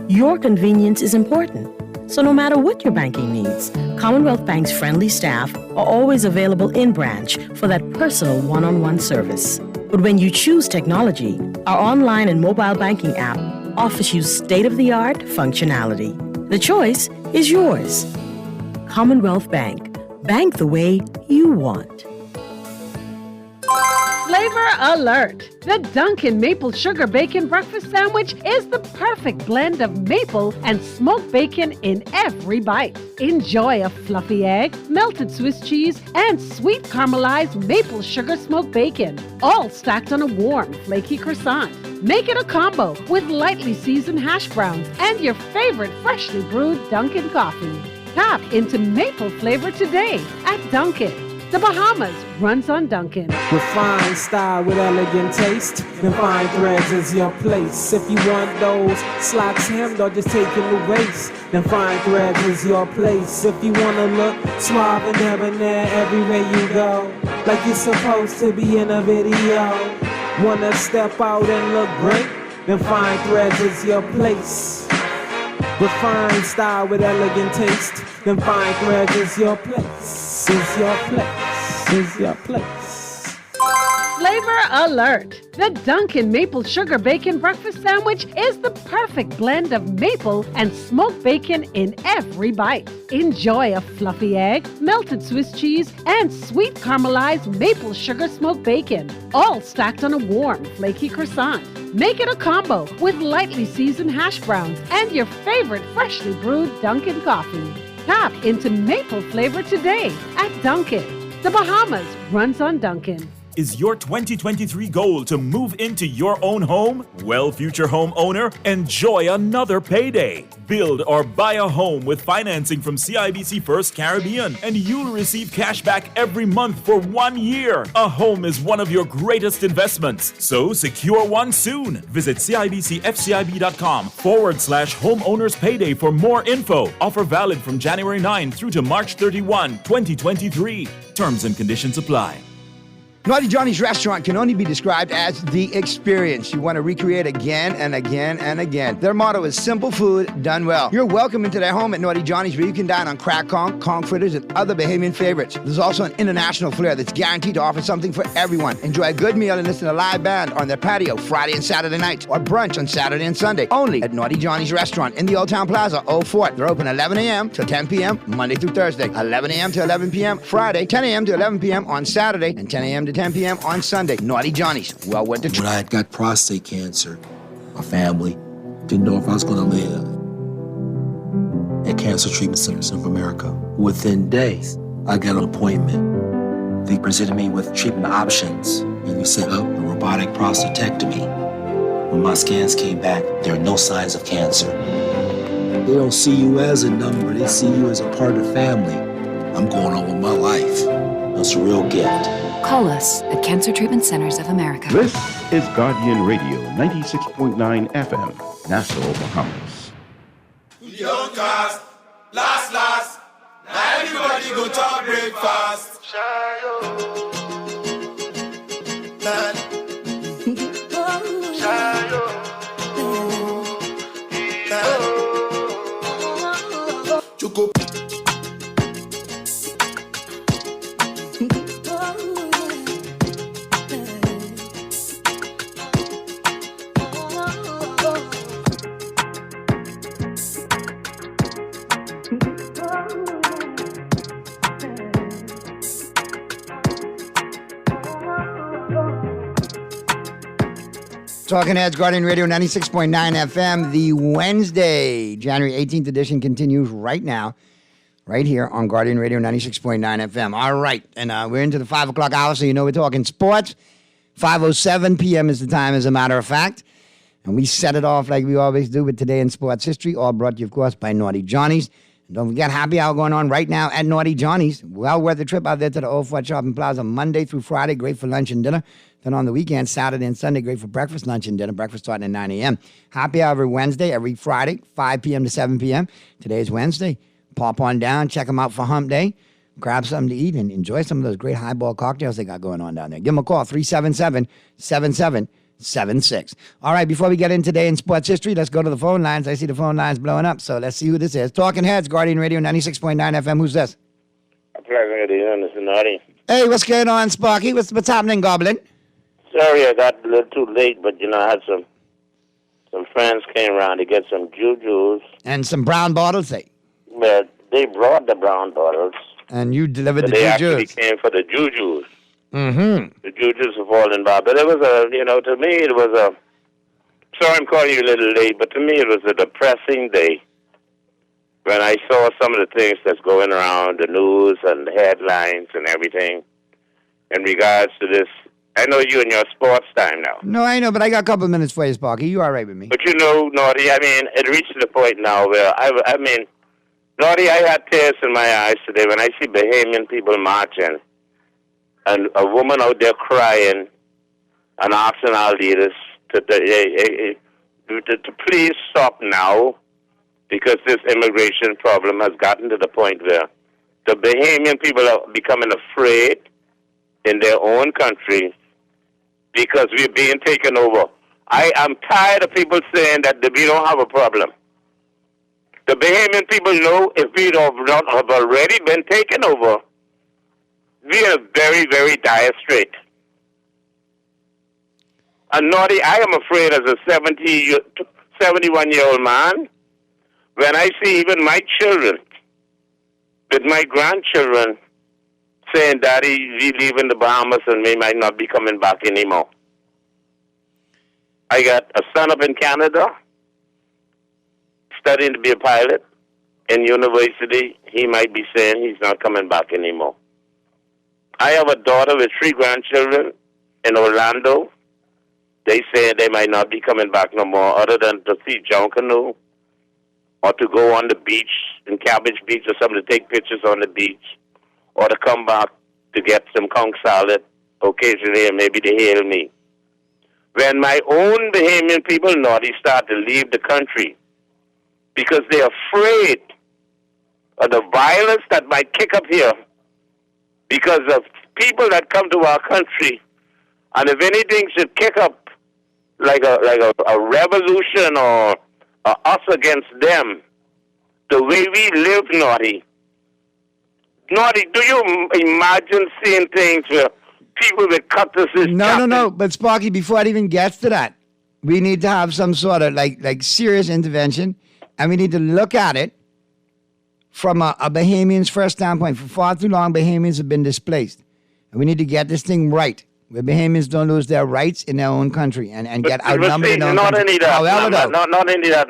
S18: Your convenience is important. So no matter what your banking needs, Commonwealth Bank's friendly staff are always available in branch for that personal one-on-one service. But when you choose technology, our online and mobile banking app offers you state-of-the-art functionality. The choice is yours. Commonwealth Bank. Bank the way you want.
S7: Flavor alert! The Dunkin' Maple Sugar Bacon Breakfast Sandwich is the perfect blend of maple and smoked bacon in every bite. Enjoy a fluffy egg, melted Swiss cheese, and sweet caramelized maple sugar smoked bacon, all stacked on a warm, flaky croissant. Make it a combo with lightly seasoned hash browns and your favorite freshly brewed Dunkin' coffee. Tap into maple flavor today at Dunkin'. The Bahamas runs on Dunkin'.
S9: Refined style with elegant taste, then fine threads is your place. If you want those slacks hemmed or just taking the waist, then fine threads is your place. If you wanna look suave and debonair everywhere you go, like you're supposed to be in a video, wanna step out and look great, then fine threads is your place. Refined style with elegant taste, then fine threads is your place, is your place, is your place.
S7: Flavor alert! The Dunkin' Maple Sugar Bacon Breakfast Sandwich is the perfect blend of maple and smoked bacon in every bite. Enjoy a fluffy egg, melted Swiss cheese, and sweet caramelized maple sugar smoked bacon, all stacked on a warm, flaky croissant. Make it a combo with lightly seasoned hash browns and your favorite freshly brewed Dunkin' coffee. Tap into maple flavor today at Dunkin'. The Bahamas runs on Dunkin'.
S16: Is your 2023 goal to move into your own home? Well, future homeowner, enjoy another payday. Build or buy a home with financing from CIBC First Caribbean, and you'll receive cash back every month for 1 year. A home is one of your greatest investments, so secure one soon. Visit CIBCFCIB.com/homeowners payday for more info. Offer valid from January 9 through to March 31, 2023. Terms and conditions apply.
S4: Naughty Johnny's restaurant can only be described as the experience you want to recreate again and again and again. Their motto is simple food done well. You're welcome into their home at Naughty Johnny's, where you can dine on crack conch fritters, and other Bahamian favorites. There's also an international flair that's guaranteed to offer something for everyone. Enjoy a good meal and listen to a live band on their patio Friday and Saturday nights, or brunch on Saturday and Sunday, only at Naughty Johnny's restaurant in the Old Town Plaza, Old Fort. They're open 11 a.m. to 10 p.m. Monday through Thursday, 11 a.m. to 11 p.m. Friday, 10 a.m. to 11 p.m. on Saturday, and 10 a.m. to 10 p.m. on Sunday. Naughty Johnny's. Well worth the trip.
S14: When I had got prostate cancer, my family didn't know if I was going to live. At Cancer Treatment Centers of America, within days, I got an appointment. They presented me with treatment options, and we set up a robotic prostatectomy. When my scans came back, there are no signs of cancer. They don't see you as a number, they see you as a part of the family. I'm going on with my life. That's a real gift.
S15: Call us at Cancer Treatment Centers of America.
S17: This is Guardian Radio 96.9 FM, Nassau, Bahamas.
S2: Young cast, last, now everybody go to breakfast.
S4: Talking Heads, Guardian Radio 96.9 FM. The Wednesday, January 18th edition continues right now, right here on Guardian Radio 96.9 FM. All right, and we're into the 5 o'clock hour, so you know we're talking sports. 5:07 p.m. is the time, as a matter of fact. And we set it off like we always do with Today in Sports History, all brought to you, of course, by Naughty Johnny's. And don't forget, happy hour going on right now at Naughty Johnny's. Well worth the trip out there to the Old Fort Shopping Plaza Monday through Friday. Great for lunch and dinner. Then on the weekend, Saturday and Sunday, great for breakfast, lunch, and dinner. Breakfast starting at 9 a.m. Happy hour every Wednesday, every Friday, 5 p.m. to 7 p.m. Today's Wednesday. Pop on down, check them out for Hump Day. Grab something to eat and enjoy some of those great highball cocktails they got going on down there. Give them a call, 377-7776. All right, before we get in today in sports history, let's go to the phone lines. I see the phone lines blowing up, so let's see who this is. Talking Heads, Guardian Radio 96.9 FM. Who's this?
S19: A pleasure to you, Mr. Naughty.
S4: Hey, what's going on, Sparky? What's happening, Goblin?
S19: Sorry I got a little too late, but, I had some friends came around to get some jujus.
S4: And some brown bottles,
S19: But they brought the brown bottles.
S4: And you delivered the
S19: They
S4: jujus.
S19: actually came for the jujus.
S4: Mm-hmm.
S19: The jujus are falling by. But it was to me, it was sorry I'm calling you a little late, but to me it was a depressing day when I saw some of the things that's going around, the news and the headlines and everything in regards to this. I know you in your sports time now.
S4: No, I know, but I got a couple of minutes for you, Sparky. You all right with me?
S19: But Naughty, it reached the point now where, Naughty, I had tears in my eyes today when I see Bahamian people marching and a woman out there crying and asking our leaders to please stop now because this immigration problem has gotten to the point where the Bahamian people are becoming afraid in their own country because we're being taken over. I am tired of people saying that we don't have a problem. The Bahamian people know if we have already been taken over, we are very, very dire strait. And Naughty, I am afraid as a 71-year-old man, when I see even my children, with my grandchildren, saying, Daddy, we live in the Bahamas and we might not be coming back anymore. I got a son up in Canada, studying to be a pilot in university. He might be saying he's not coming back anymore. I have a daughter with 3 grandchildren in Orlando. They say they might not be coming back no more other than to see Junkanoo or to go on the beach in Cabbage Beach or something to take pictures on the beach or to come back to get some conch salad occasionally and maybe to hail me. When my own Bahamian people, Naughty, start to leave the country because they're afraid of the violence that might kick up here because of people that come to our country, and if anything should kick up like a revolution or us against them, the way we live, Naughty, do you imagine seeing things where people with cutlasses...
S4: No. But Sparky, before it even gets to that, we need to have some sort of like serious intervention, and we need to look at it from a Bahamian's first standpoint. For far too long, Bahamians have been displaced. And we need to get this thing right, where Bahamians don't lose their rights in their own country and get outnumbered in their own country.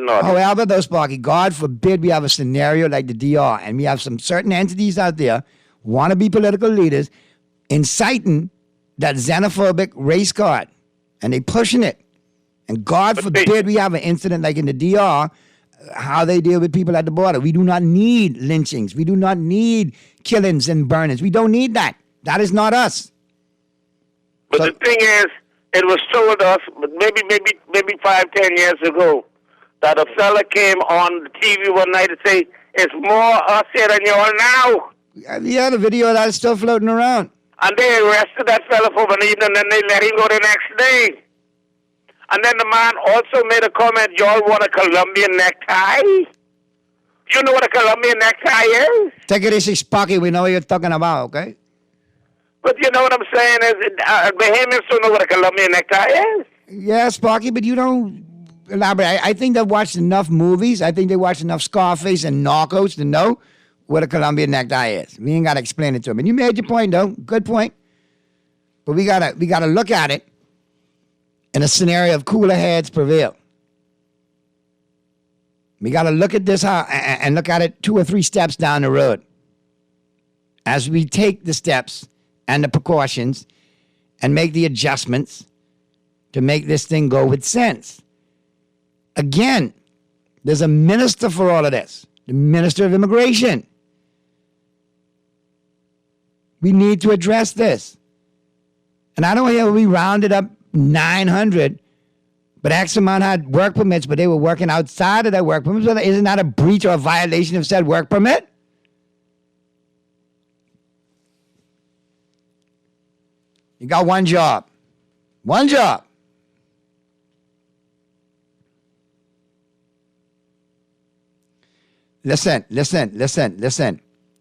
S4: However, though, Sparky, God forbid we have a scenario like the DR, and we have some certain entities out there, wannabe political leaders, inciting that xenophobic race card, and they pushing it. And God forbid we have an incident like in the DR, how they deal with people at the border. We do not need lynchings. We do not need killings and burnings. We don't need that. That is not us.
S19: But the thing is, it was told us maybe 5-10 years ago that a fella came on the TV one night and say, it's more us here than y'all now.
S4: Yeah, the video of that is still floating around.
S19: And they arrested that fella for one evening and then they let him go the next day. And then the man also made a comment, y'all want a Colombian necktie? You know what a Colombian necktie is?
S4: Take it easy, Sparky. We know what you're talking about, okay?
S19: But you know what I'm saying is, Bahamians don't know what a Colombian necktie is.
S4: Yeah, Sparky, but you don't elaborate. I think they've watched enough movies. I think they watched enough Scarface and Narcos to know what a Colombian necktie is. We ain't got to explain it to them. And you made your point, though. Good point. But we gotta look at it in a scenario of cooler heads prevail. We got to look at this and look at it 2 or 3 steps down the road. As we take the steps and the precautions and make the adjustments to make this thing go with sense. Again, there's a minister for all of this, the Minister of Immigration. We need to address this. And I don't hear we rounded up 900, but X amount had work permits, but they were working outside of their work permits. So isn't that a breach or a violation of said work permit? You got one job. One job. Listen.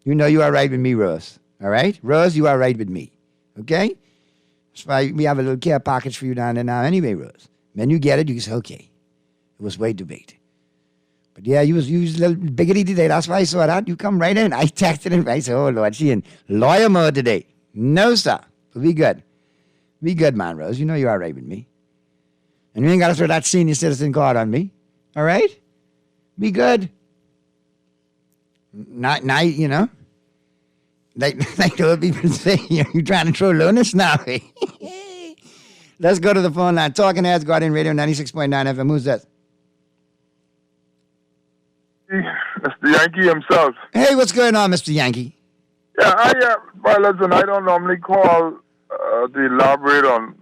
S4: You know you are right with me, Rose. All right? Rose, you are right with me. Okay? That's why we have a little care package for you down there now anyway, Rose. When you get it, you can say, okay. It was way too big. But yeah, you was a little biggity today. That's why I saw that. You come right in. I texted him. I said, oh, Lord, she in lawyer mode today. No, sir. But be good. Be good, man, Rose. You know you're all right with me. And you ain't got to throw that senior citizen card on me. All right? Be good. Not, you know. Like the old people say, you're trying to throw lowness now. Let's go to the phone line. Talking Heads, Guardian Radio 96.9 FM. Who's that?
S20: Mr. Yankee himself.
S4: Hey, what's going on, Mr. Yankee?
S20: Yeah, well, listen, I don't normally call to elaborate on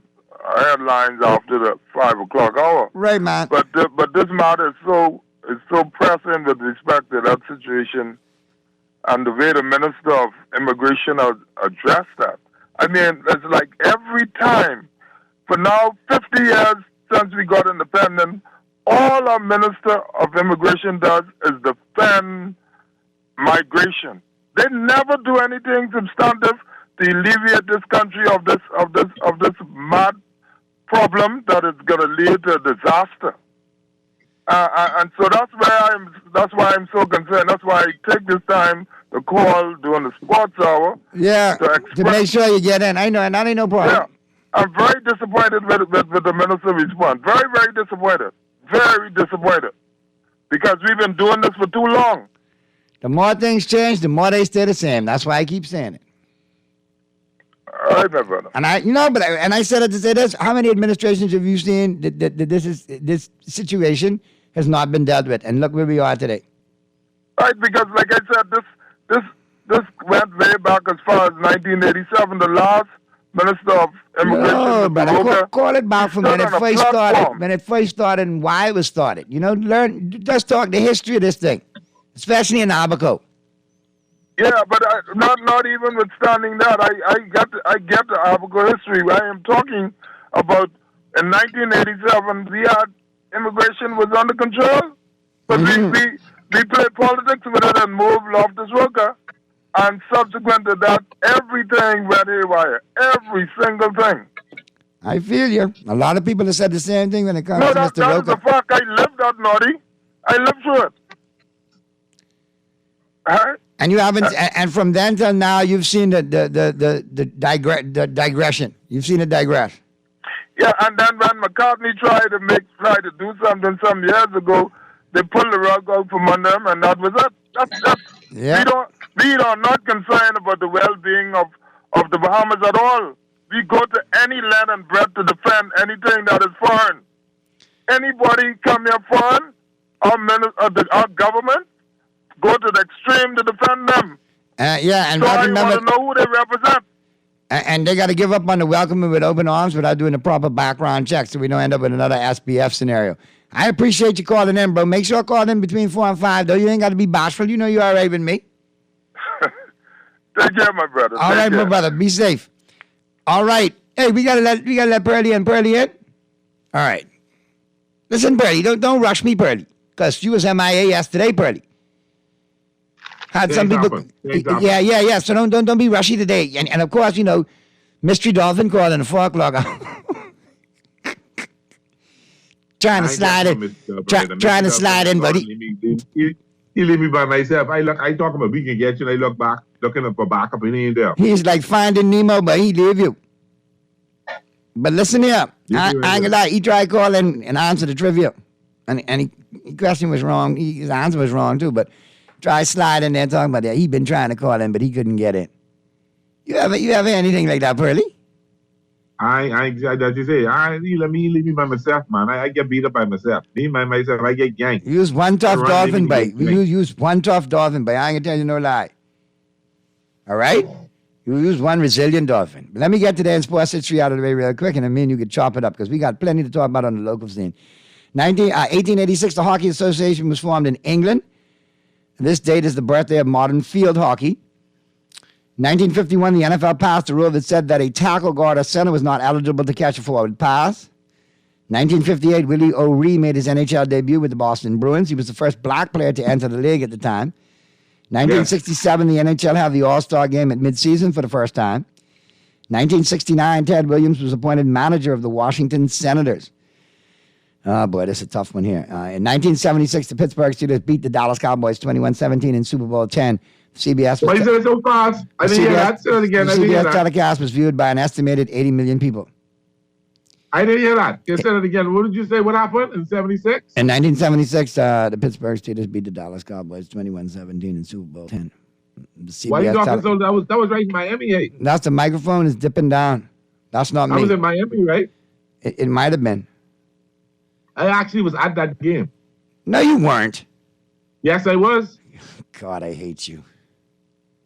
S20: headlines after the 5 o'clock hour.
S4: Right, man.
S20: But this matter is so pressing with respect to that situation and the way the Minister of Immigration addressed that. I mean, it's like every time, for now 50 years since we got independent, all our Minister of Immigration does is defend migration. They never do anything substantive to alleviate this country of this mad problem that is going to lead to disaster. And so that's why I'm so concerned. That's why I take this time to call during the sports hour.
S4: Yeah, to make sure you get in. I know, and that ain't no problem.
S20: Yeah, I'm very disappointed with the minister's response. Very, very disappointed. Very disappointed. Because we've been doing this for too long.
S4: The more things change, the more they stay the same. That's why I keep saying it.
S20: All right, my brother.
S4: And I said it to say this: how many administrations have you seen that this situation has not been dealt with? And look where we are today.
S20: Right, because like I said, this went way back as far as 1987. The last Minister of Immigration.
S4: No, but I call it back from when it first started. When it first started and why it was started. You know, let's talk the history of this thing, especially in Abaco.
S20: Yeah, but not even withstanding that, I get the Abaco history. I am talking about in 1987, we had immigration was under control, but we played politics with it and moved Loftus-Roker, and subsequent to that, everything went haywire, every single thing.
S4: I feel you. A lot of people have said the same thing when it comes to Mr. Roker.
S20: That's a fact. I lived that, Naughty. I lived through it.
S4: And you haven't, and from then till now, you've seen the digression. You've seen it digress.
S20: Yeah, and then when McCartney tried to do something some years ago, they pulled the rug out from under him, and that was it. That's
S4: yeah.
S20: We are not concerned about the well-being of the Bahamas at all. We go to any land and breadth to defend anything that is foreign. Anybody come here foreign, our government, go to the extreme to defend them.
S4: Yeah, and
S20: so I want to know who they represent.
S4: And they got to give up on the welcoming with open arms without doing the proper background check so we don't end up with another SPF scenario. I appreciate you calling in, bro. Make sure I call in between 4 and 5, though. You ain't got to be bashful. You know you're all right with me.
S20: Take care, my brother.
S4: All right, my brother. Be safe. All right. Hey, we gotta let Pearlie in. Pearlie in? All right. Listen, Pearlie, don't rush me, Pearlie. Because you was MIA yesterday, Pearlie. Had some people. Yeah. So don't be rushy today. And of course, you know, Mystery Dolphin called in the 4 o'clock hour. trying to slide in, buddy.
S21: He leave me by myself. I talk about we can get you, and I look back, looking for backup, and he ain't there.
S4: He's like Finding Nemo, but he leave you. But listen here. I ain't gonna lie. He tried calling and answer the trivia. And he question was wrong. His answer was wrong too. But try sliding there talking about that. He been trying to call in, but he couldn't get it. You ever anything like that, Pearly?
S21: I that you say, you let me leave me by myself, man. I get beat up by myself. Me by myself, I get ganked.
S4: Use one tough dolphin bite. Use one tough dolphin bite. I ain't gonna tell you no lie. All right? You use one resilient dolphin. But let me get today in sports history out of the way real quick, and then me and you could chop it up because we got plenty to talk about on the local scene. 1886, the Hockey Association was formed in England. This date is the birthday of modern field hockey. 1951, the NFL passed a rule that said that a tackle, guard, or center was not eligible to catch a forward pass. 1958, Willie O'Ree made his NHL debut with the Boston Bruins. He was the first black player to enter the league at the time. 1967, the NHL had the All-Star game at midseason for the first time. 1969, Ted Williams was appointed manager of the Washington Senators. Oh, boy, this is a tough one here. In 1976, the Pittsburgh Steelers beat the Dallas Cowboys 21-17 in Super Bowl X. CBS.
S21: Why is it so fast? I didn't hear that. Say it again.
S4: The CBS telecast was viewed by an estimated 80 million people.
S21: I didn't hear that. Can you say it again? What did you say? What happened in 76?
S4: In 1976, the Pittsburgh Steelers beat the Dallas Cowboys 21-17 in Super Bowl X.
S21: Why are you talking so? That was right in Miami. Hey.
S4: That's the microphone is dipping down. That's not me.
S21: I was in Miami, right?
S4: It might have been.
S21: I actually was at that game.
S4: No, you weren't.
S21: Yes, I was.
S4: God, I hate you.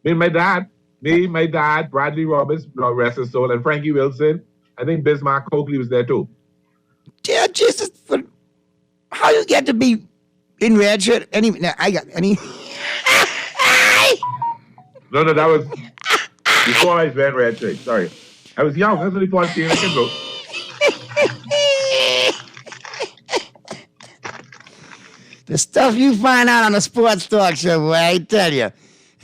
S21: Me, my dad, Bradley Roberts, rest his soul, and Frankie Wilson. I think Bismarck Coakley was there too.
S4: Yeah, Jesus, how you get to be in red shirt? I got any.
S21: No, that was before I went red shirt. Sorry, I was young. I was only 14. I can go.
S4: The stuff you find out on a sports talk show, boy, I tell you.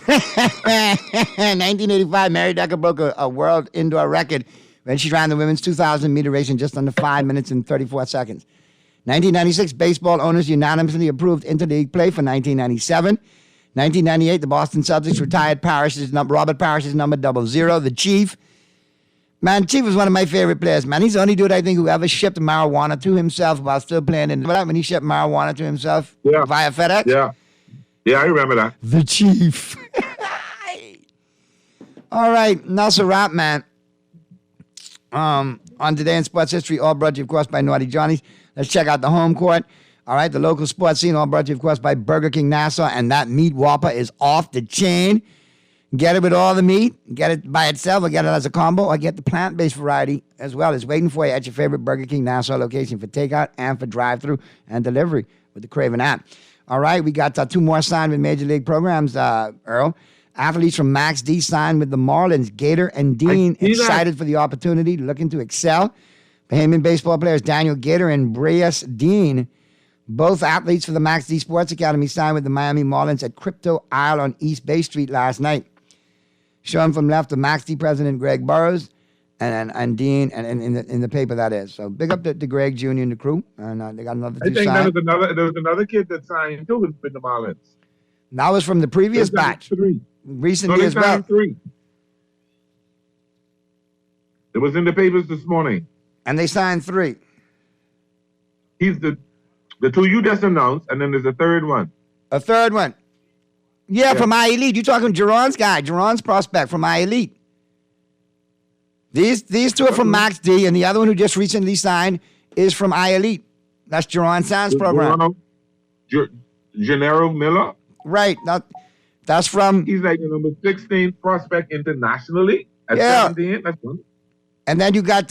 S4: 1985, Mary Decker broke a world indoor record when she ran the women's 2,000-meter race in just under 5 minutes and 34 seconds. 1996, baseball owners unanimously approved interleague play for 1997. 1998, the Boston Celtics retired Robert Parrish's number 00, the Chief. Man, Chief was one of my favorite players, man. He's the only dude, I think, who ever shipped marijuana to himself while still playing. When he shipped marijuana to himself via FedEx?
S21: Yeah, I remember that.
S4: The Chief. All right, that's a wrap, man. On Today in Sports History, all brought to you, of course, by Naughty Johnny's. Let's check out the home court. All right, the local sports scene, all brought to you, of course, by Burger King Nassau, and that meat Whopper is off the chain. Get it with all the meat, get it by itself, or get it as a combo, or get the plant-based variety as well. It's waiting for you at your favorite Burger King Nassau location for takeout and for drive-thru and delivery with the Craven app. All right, we got 2 more signed with Major League programs, Earl. Athletes from Max D signed with the Marlins. Gator and Dean excited for the opportunity, looking to excel. Bahamian baseball players Daniel Gator and Breas Dean, both athletes for the Max D Sports Academy, signed with the Miami Marlins at Crypto Isle on East Bay Street last night. Shown from left, the Max D president Greg Burrows and Dean, and in the paper that is. So big up to Greg Jr. and the crew, and they got another 2
S21: I think
S4: signed.
S21: there was another kid that signed too with the Marlins.
S4: That was from the previous batch.
S21: 3.
S4: Recently as well.
S21: 3. It was in the papers this morning.
S4: And they signed 3.
S21: He's the 2 you just announced, and then there's a third one.
S4: A third one. Yeah, from I-Elite. You're talking Jerron's guy, Jerron's prospect from I-Elite. These 2 are from Max D, and the other one who just recently signed is from I-Elite. That's Jerron Sands' program.
S21: Gennaro Miller?
S4: Right. That's from...
S21: He's like the number 16 prospect internationally at 17. That's one.
S4: And then you got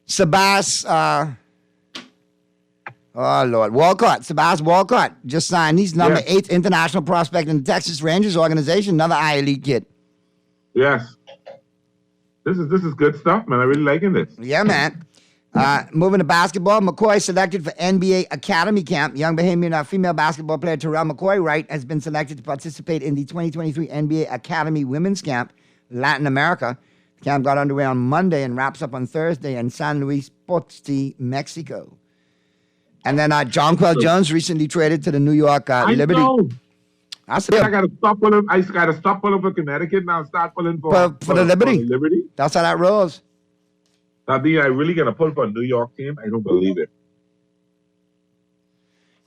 S4: Sabas... oh, Lord. Sabas Walcott just signed. He's number 8 international prospect in the Texas Rangers organization, another I-Elite kid.
S21: Yes. This is good stuff, man. I'm really liking this.
S4: Yeah, man. Moving to basketball, McCoy selected for NBA Academy Camp. Young Bahamian female basketball player Terrell McCoy Wright has been selected to participate in the 2023 NBA Academy Women's Camp, Latin America. The camp got underway on Monday and wraps up on Thursday in San Luis Potosí, Mexico. And then Jonquel Jones recently traded to the New York Liberty.
S21: I gotta stop pulling. I gotta stop pulling for Connecticut now. Start pulling for
S4: the Liberty. That's how that rolls.
S21: Now, being I really gonna pull for a New York team, I don't believe it.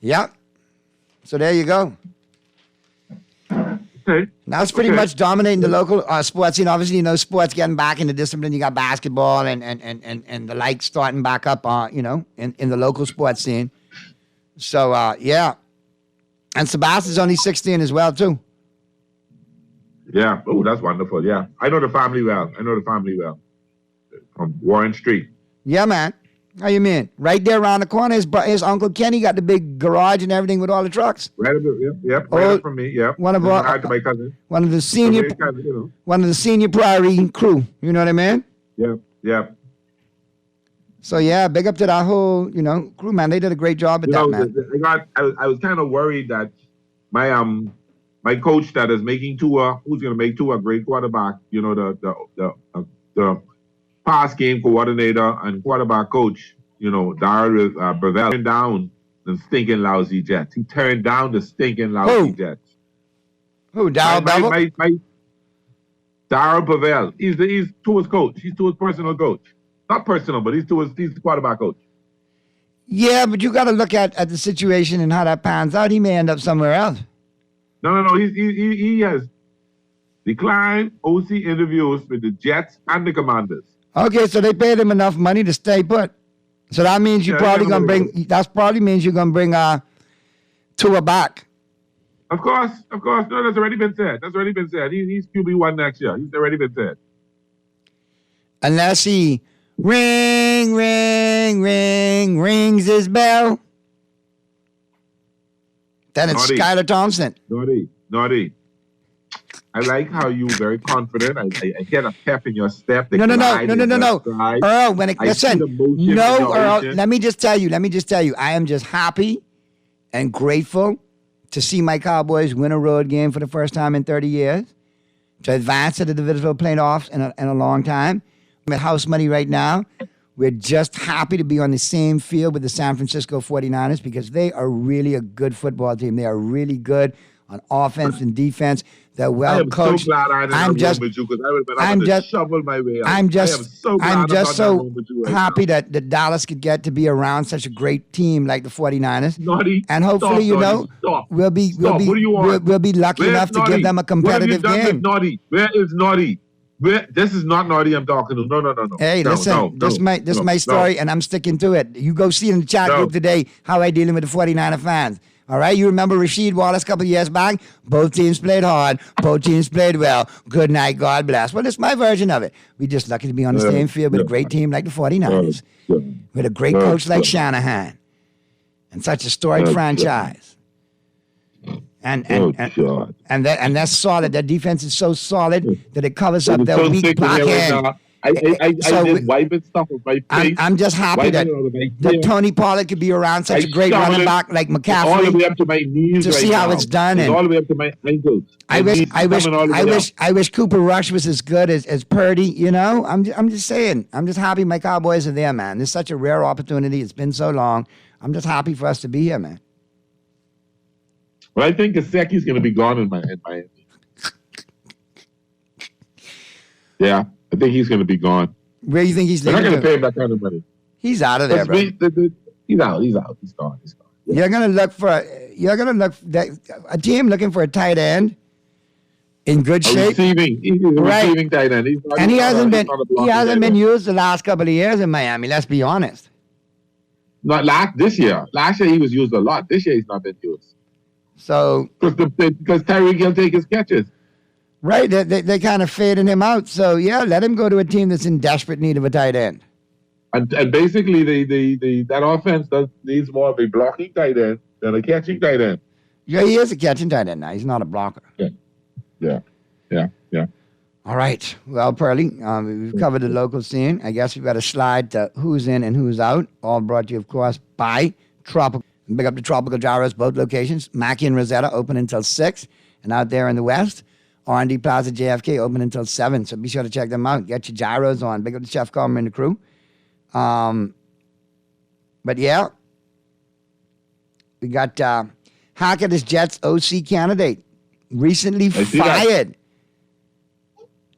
S4: Yep. So there you go.
S21: Okay.
S4: Now it's pretty much dominating the local sports scene. Obviously, you know, sports getting back into discipline. You got basketball and the like starting back up, in the local sports scene. So, yeah. And Sebastian's only 16 as well, too.
S21: Yeah. Oh, that's wonderful. Yeah. I know the family well. From Warren Street.
S4: Yeah, man. How you mean? Right there around the corner, his Uncle Kenny got the big garage and everything with all the trucks.
S21: Right up, yep, right up from me, yep.
S4: One of
S21: my cousin.
S4: One of the senior Prairie crew. You know what I mean?
S21: Yep.
S4: So yeah, big up to that whole, crew, man. They did a great job at that, man.
S21: I was kind of worried that my coach that is making Tua, who's going to make Tua a great quarterback, the pass game coordinator and quarterback coach, Darryl Bevell, turned down the stinking lousy Jets. He turned down the stinking lousy Jets.
S4: Who, Darryl Bevell?
S21: Darryl Bevell. He's Tua's coach. He's Tua's personal coach. Not personal, but he's the quarterback coach.
S4: Yeah, but you got to look at the situation and how that pans out. He may end up somewhere else.
S21: No. He has declined OC interviews with the Jets and the Commanders.
S4: Okay, so they paid him enough money to stay put. So that means you're probably gonna bring. That probably means you're gonna bring Tua back.
S21: Of course. No, that's already been said. He's QB1 next year. He's already been said.
S4: Unless he rings his bell. Then it's Skylar Thompson.
S21: Naughty. I like how you very confident. I get a pep in your step.
S4: No. Earl, Earl, let me just tell you, I am just happy and grateful to see my Cowboys win a road game for the first time in 30 years, to advance to the divisional playoffs in a long time. I'm at house money right now. We're just happy to be on the same field with the San Francisco 49ers because they are really a good football team. They are really good on offense and defense. They're well coached.
S21: So glad I didn't have with you because I would have been shovel my way out.
S4: I'm just so happy that the Dallas could get to be around such a great team like the 49ers.
S21: Naughty.
S4: And hopefully, we'll be lucky enough to give them a competitive game.
S21: Naughty. Where is Naughty? This is not Naughty I'm talking to. No.
S4: Hey, listen, this is my story, and I'm sticking to it. You go see in the chat group today how I dealing with the 49er fans. All right, you remember Rasheed Wallace a couple of years back? Both teams played hard. Both teams played well. Good night, God bless. Well, it's my version of it. We're just lucky to be on the same field with a great team like the 49ers, with a great coach like Shanahan, and such a storied franchise. And that's solid. That defense is so solid that it covers up their weak back end.
S21: I did wiping stuff with my face.
S4: I'm just happy that Tony Pollard could be around such a great running back like McCaffrey.
S21: All the way up to my knees
S4: to see how it's done.
S21: All the way up to my ankles.
S4: I wish Cooper Rush was as good as Purdy. I'm just saying. I'm just happy my Cowboys are there, man. This is such a rare opportunity. It's been so long. I'm just happy for us to be here, man.
S21: Well, I think Gesicki's going to be gone in Miami. Yeah. I think he's going to be gone.
S4: Where do you think he's
S21: leaving? They're not going to pay him that kind of money.
S4: He's out of there, bro.
S21: He's out. He's gone. Yeah.
S4: You're going to look a team looking for a tight end in good shape.
S21: Receiving tight end.
S4: He hasn't been used the last couple of years in Miami. Let's be honest.
S21: Not this year. Last year he was used a lot. This year he's not been used.
S4: So
S21: because Tyreek Hill take his catches.
S4: Right, they kind of fading him out. So yeah, let him go to a team that's in desperate need of a tight end.
S21: And basically, that offense needs more of a blocking tight end than a catching tight end.
S4: Yeah, he is a catching tight end now. He's not a blocker.
S21: Yeah.
S4: All right. Well, Pearly, we've covered the local scene. I guess we've got to slide to who's in and who's out. All brought to you, of course, by Tropical. Big up the Tropical Gyros, both locations. Mackey and Rosetta open until 6. And out there in the west, R&D Plaza JFK open until 7. So be sure to check them out. Get your gyros on. Big up the Chef Coleman and the crew. But yeah, we got Hackett as Jets OC candidate. Recently fired.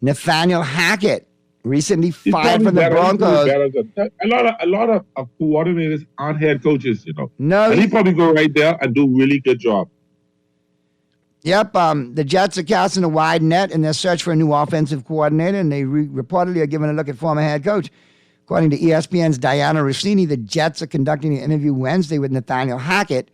S4: Nathaniel Hackett recently
S21: He's
S4: fired
S21: probably
S4: from the
S21: better. He's probably
S4: Broncos.
S21: better than- A lot of coordinators aren't head coaches, you know.
S4: No,
S21: and he
S4: he-
S21: probably go right there and do a really good job.
S4: Yep, the Jets are casting a wide net in their search for a new offensive coordinator, and they reportedly are giving a look at former head coach. According to ESPN's Diana Rossini, the Jets are conducting an interview Wednesday with Nathaniel Hackett,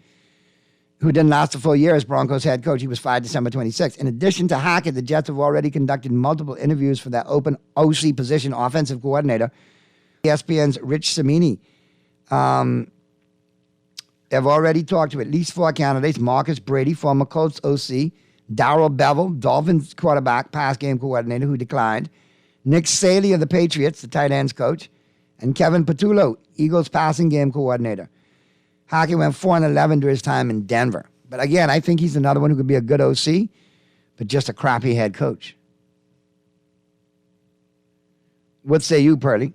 S4: who didn't last a full year as Broncos head coach. He was fired December 26th. In addition to Hackett, the Jets have already conducted multiple interviews for that open OC position, offensive coordinator. ESPN's Rich Cimini have already talked to at least 4 candidates: Marcus Brady, former Colts OC; Darrell Bevel, Dolphins quarterback, pass game coordinator, who declined; Nick Saley of the Patriots, the tight ends coach; and Kevin Patullo, Eagles passing game coordinator. Hackett went 4-11 during his time in Denver. But again, I think he's another one who could be a good OC, but just a crappy head coach. What say you, Pearlie?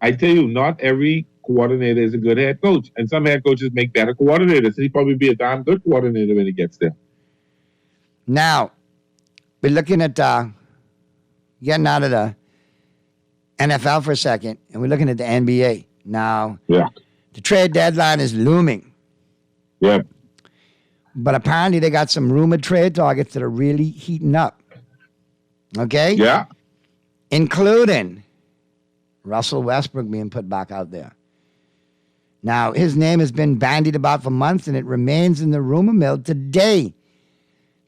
S21: I tell you, not every coordinator is a good head coach, and some head coaches make better coordinators. He'd probably be a damn good coordinator when he gets there.
S4: Now, we're looking at getting out of the NFL for a second, and we're looking at the NBA. Now, the trade deadline is looming.
S21: Yeah.
S4: But apparently they got some rumored trade targets that are really heating up. Okay?
S21: Yeah.
S4: Including Russell Westbrook being put back out there. Now, his name has been bandied about for months, and it remains in the rumor mill today.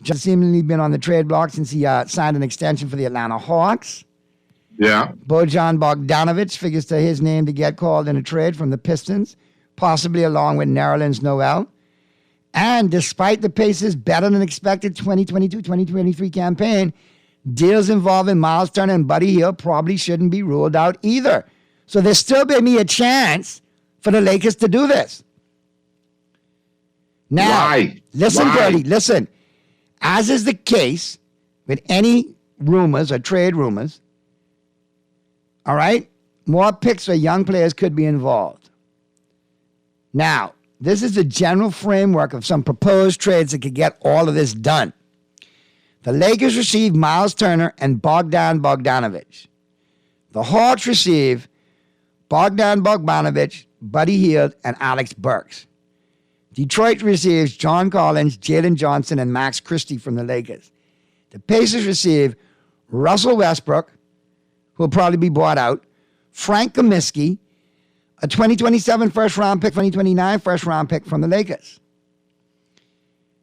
S4: Just seemingly been on the trade block since he signed an extension for the Atlanta Hawks.
S21: Yeah.
S4: Bojan Bogdanovic figures to his name to get called in a trade from the Pistons, possibly along with Nerlens Noel. And despite the Pacers' better-than-expected 2022-2023 campaign, deals involving Miles Turner and Buddy Hield probably shouldn't be ruled out either. So there's still may be a chance for the Lakers to do this. Now, listen, Brady, listen. As is the case with any rumors or trade rumors, all right, more picks or young players could be involved. Now, this is the general framework of some proposed trades that could get all of this done. The Lakers receive Miles Turner and Bogdan Bogdanovic. The Hawks receive Bogdan Bogdanovic, Buddy Hield, and Alex Burks. Detroit receives John Collins, Jalen Johnson, and Max Christie from the Lakers. The Pacers receive Russell Westbrook, who will probably be bought out, Frank Kaminsky, a 2027 first-round pick, 2029 first-round pick from the Lakers.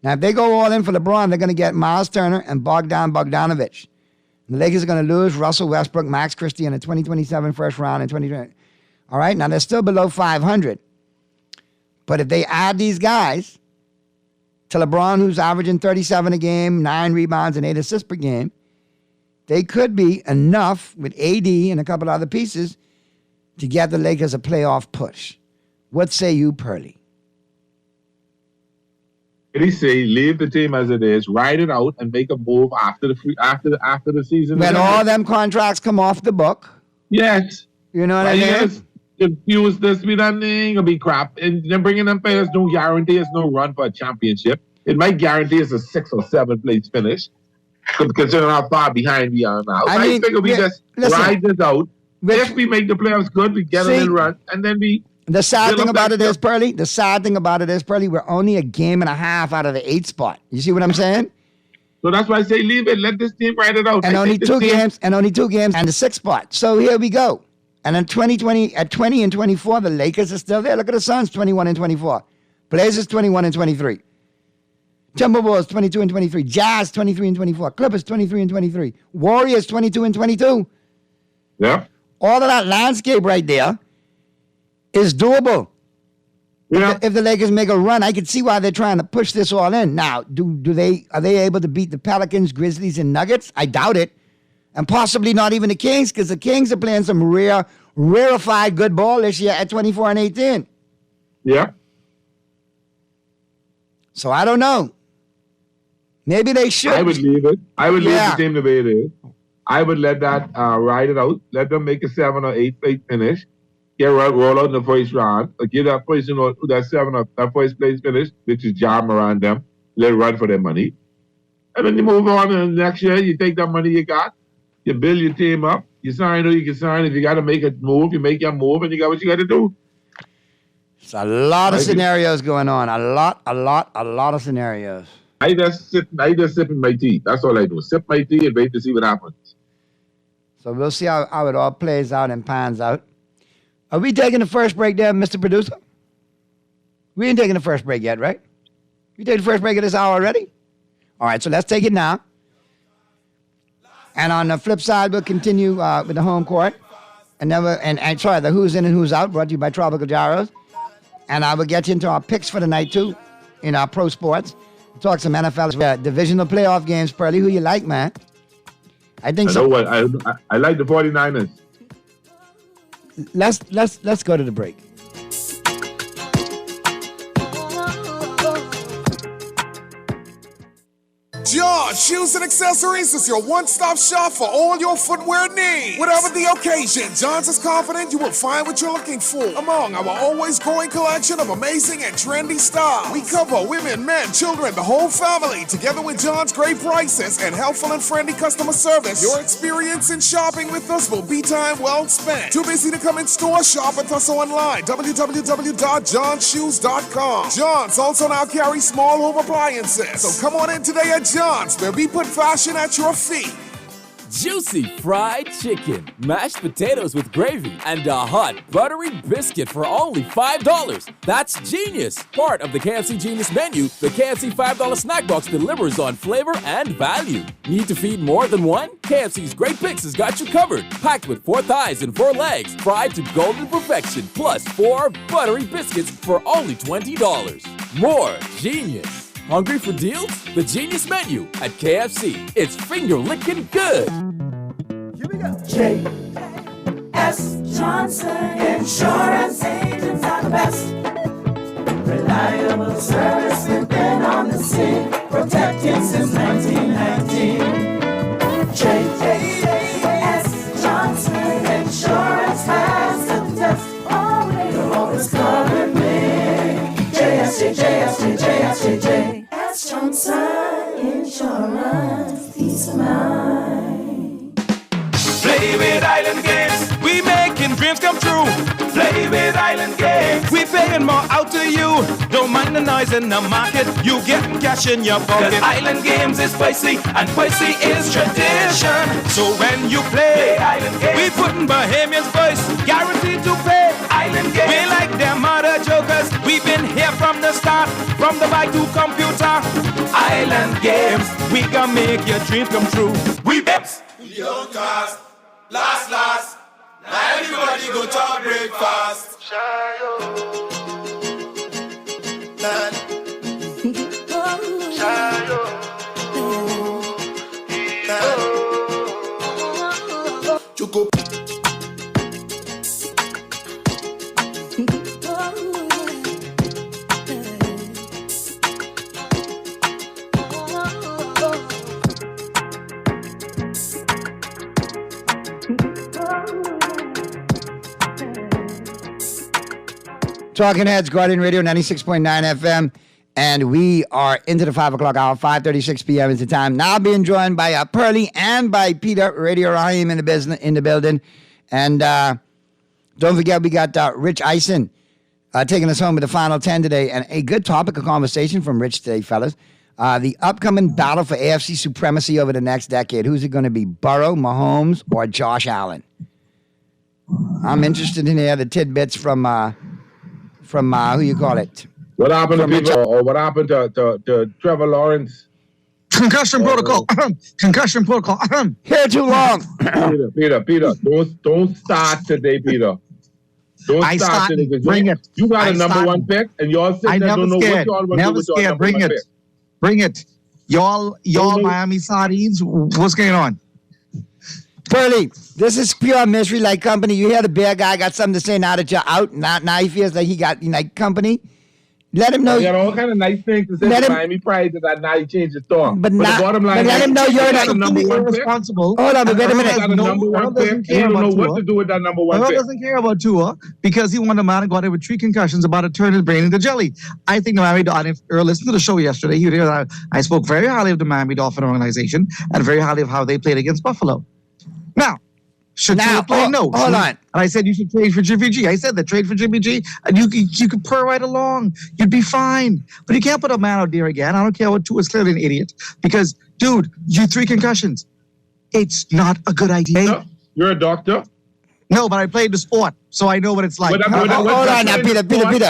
S4: Now, if they go all in for LeBron, they're going to get Miles Turner and Bogdan Bogdanovic. And the Lakers are going to lose Russell Westbrook, Max Christie, and a 2027 first round in 2020. All right, now they're still below 500. But if they add these guys to LeBron, who's averaging 37 a game, 9 rebounds, and 8 assists per game, they could be enough with AD and a couple other pieces to get the Lakers a playoff push. What say you, Pearlie?
S21: He say leave the team as it is, ride it out, and make a move after the season.
S4: When all them contracts come off the book.
S21: Yes.
S4: You know what I mean?
S21: Yes. Confuse this with that thing, it'll be crap. And then bringing them players no guarantee us no run for a championship. It might guarantee us a 6 or 7 place finish, considering how far behind we are now. I think we just ride this out. If we make the playoffs good, we get a little run, and then we.
S4: The sad thing about it is, Pearlie, we're only a game and a half out of the 8th spot. You see what I'm saying?
S21: So that's why I say leave it. Let this team ride it out.
S4: And only 2 games, and the 6th spot. So here we go. And in 2020, at 20 and 24, the Lakers are still there. Look at the Suns, 21 and 24. Blazers, 21 and 23. Timberwolves, 22 and 23. Jazz, 23 and 24. Clippers, 23 and 23. Warriors, 22 and 22.
S21: Yeah.
S4: All of that landscape right there is doable.
S21: Yeah.
S4: If the Lakers make a run, I could see why they're trying to push this all in. Now, are they able to beat the Pelicans, Grizzlies, and Nuggets? I doubt it. And possibly not even the Kings, because the Kings are playing some rarefied good ball this year at 24 and 18.
S21: Yeah.
S4: So I don't know. Maybe they should.
S21: I would leave it. I would leave the team the way it is. I would let that ride it out. Let them make a 7 or 8 place finish. Get roll out in the first round. Or give that person that 7 or that first place finish, which is Ja Morant them. Let it run for their money. And then you move on, and next year you take that money you got You build your team up. You sign who you can sign. If you got to make a move, you make your move, and you got what you got to do.
S4: It's a lot of scenarios going on. A lot of scenarios.
S21: I just sipping my tea. That's all I do. Sip my tea and wait to see what happens.
S4: So we'll see how it all plays out and pans out. Are we taking the first break there, Mr. Producer? We ain't taking the first break yet, right? We take the first break of this hour already? All right, so let's take it now. And on the flip side, we'll continue with the home court. And then the who's in and who's out, brought to you by Tropical Gyros. And I will get you into our picks for the night, too, in our pro sports. We'll talk some NFL divisional playoff games. Pearly, who you like, man? I like
S21: the 49ers.
S4: Let's go to the break.
S8: John Shoes and Accessories is your one-stop shop for all your footwear needs. Whatever the occasion, John's is confident you will find what you're looking for among our always growing collection of amazing and trendy styles. We cover women, men, children, the whole family. Together with John's great prices and helpful and friendly customer service, your experience in shopping with us will be time well spent. Too busy to come in store? Shop with us online. www.johnshoes.com. John's also now carries small home appliances. So come on in today at John's, where we put fashion at your feet.
S11: Juicy fried chicken, mashed potatoes with gravy, and a hot buttery biscuit for only $5. That's genius! Part of the KFC Genius menu, the KFC $5 snack box delivers on flavor and value. Need to feed more than one? KFC's Great Picks has got you covered. Packed with 4 thighs and 4 legs, fried to golden perfection, plus 4 buttery biscuits for only $20. More genius! Hungry for deals? The Genius Menu at KFC. It's finger-licking good.
S2: Here we go. J.S. Johnson Insurance Agents are the best. Reliable service, we've been on the scene, protecting since 1919. J.S. Johnson Insurance has the test. You'll always cover me. J.S. Johnson Insurance, peace of mind. Play with Island Games, we making dreams come true. Play with Island Games, we paying more out to you. Don't mind the noise in the market, you getting cash in your pocket. 'Cause Island Games is spicy, and spicy is tradition. So when you play Island Games, we putting Bahamians first, guaranteed to pay. Island Games, we like them other jokers. We've been here from the start, from the bike to computer. Island Games, we gonna make your dreams come true. We bips. Young cast, last. Now everybody go to breakfast. Choco.
S4: Talking Heads, Guardian Radio, 96.9 FM. And we are into the 5 o'clock hour, 5:36 p.m. is the time. Now being joined by Pearly and by Peter, Radio Rahim in the building. And don't forget, we got Rich Eisen taking us home with the final 10 today. And a good topic of conversation from Rich today, fellas. The upcoming battle for AFC supremacy over the next decade. Who's it going to be, Burrow, Mahomes, or Josh Allen? I'm interested in the tidbits from who you call it?
S21: What happened to people, or what happened to Trevor Lawrence?
S1: Concussion protocol. Concussion protocol.
S4: Here too long.
S21: Peter, don't start today, Peter. Don't start today.
S1: Bring it.
S21: You got a number 1 pick, and y'all sitting there don't know what y'all want to do with your number 1 pick.
S1: Bring it. Y'all Miami Sardines, what's going on?
S4: Pearly, this is pure mystery-like company. You hear the bear guy got something to say now that you're out. Now he feels like he got company. Let him know.
S21: He got all kind of nice things to say to Miami Pride that now he changed his thought.
S4: But the bottom line, let him know you're not
S1: number 1 responsible.
S4: Hold on, but wait a minute.
S21: Got a number 1 pick. He don't know what to do with that number 1 pick.
S1: Doesn't care about Tua because he won a man and got over 3 concussions about to turn his brain into jelly. I think the Miami Dolphins, if you listened to the show yesterday, you hear that I spoke very highly of the Miami Dolphin organization and very highly of how they played against Buffalo. Should
S4: Now,
S1: Tua play? No.
S4: hold on.
S1: And I said you should trade for Jimmy G. I said that trade for Jimmy G, and you could purr right along. You'd be fine. But you can't put a man out there again. I don't care what Tua's clearly an idiot. Because, dude, you 3 concussions. It's not a good idea.
S21: No, you're a doctor.
S1: No, but I played the sport, so I know what it's like.
S21: Hold on now, Peter.
S4: Because you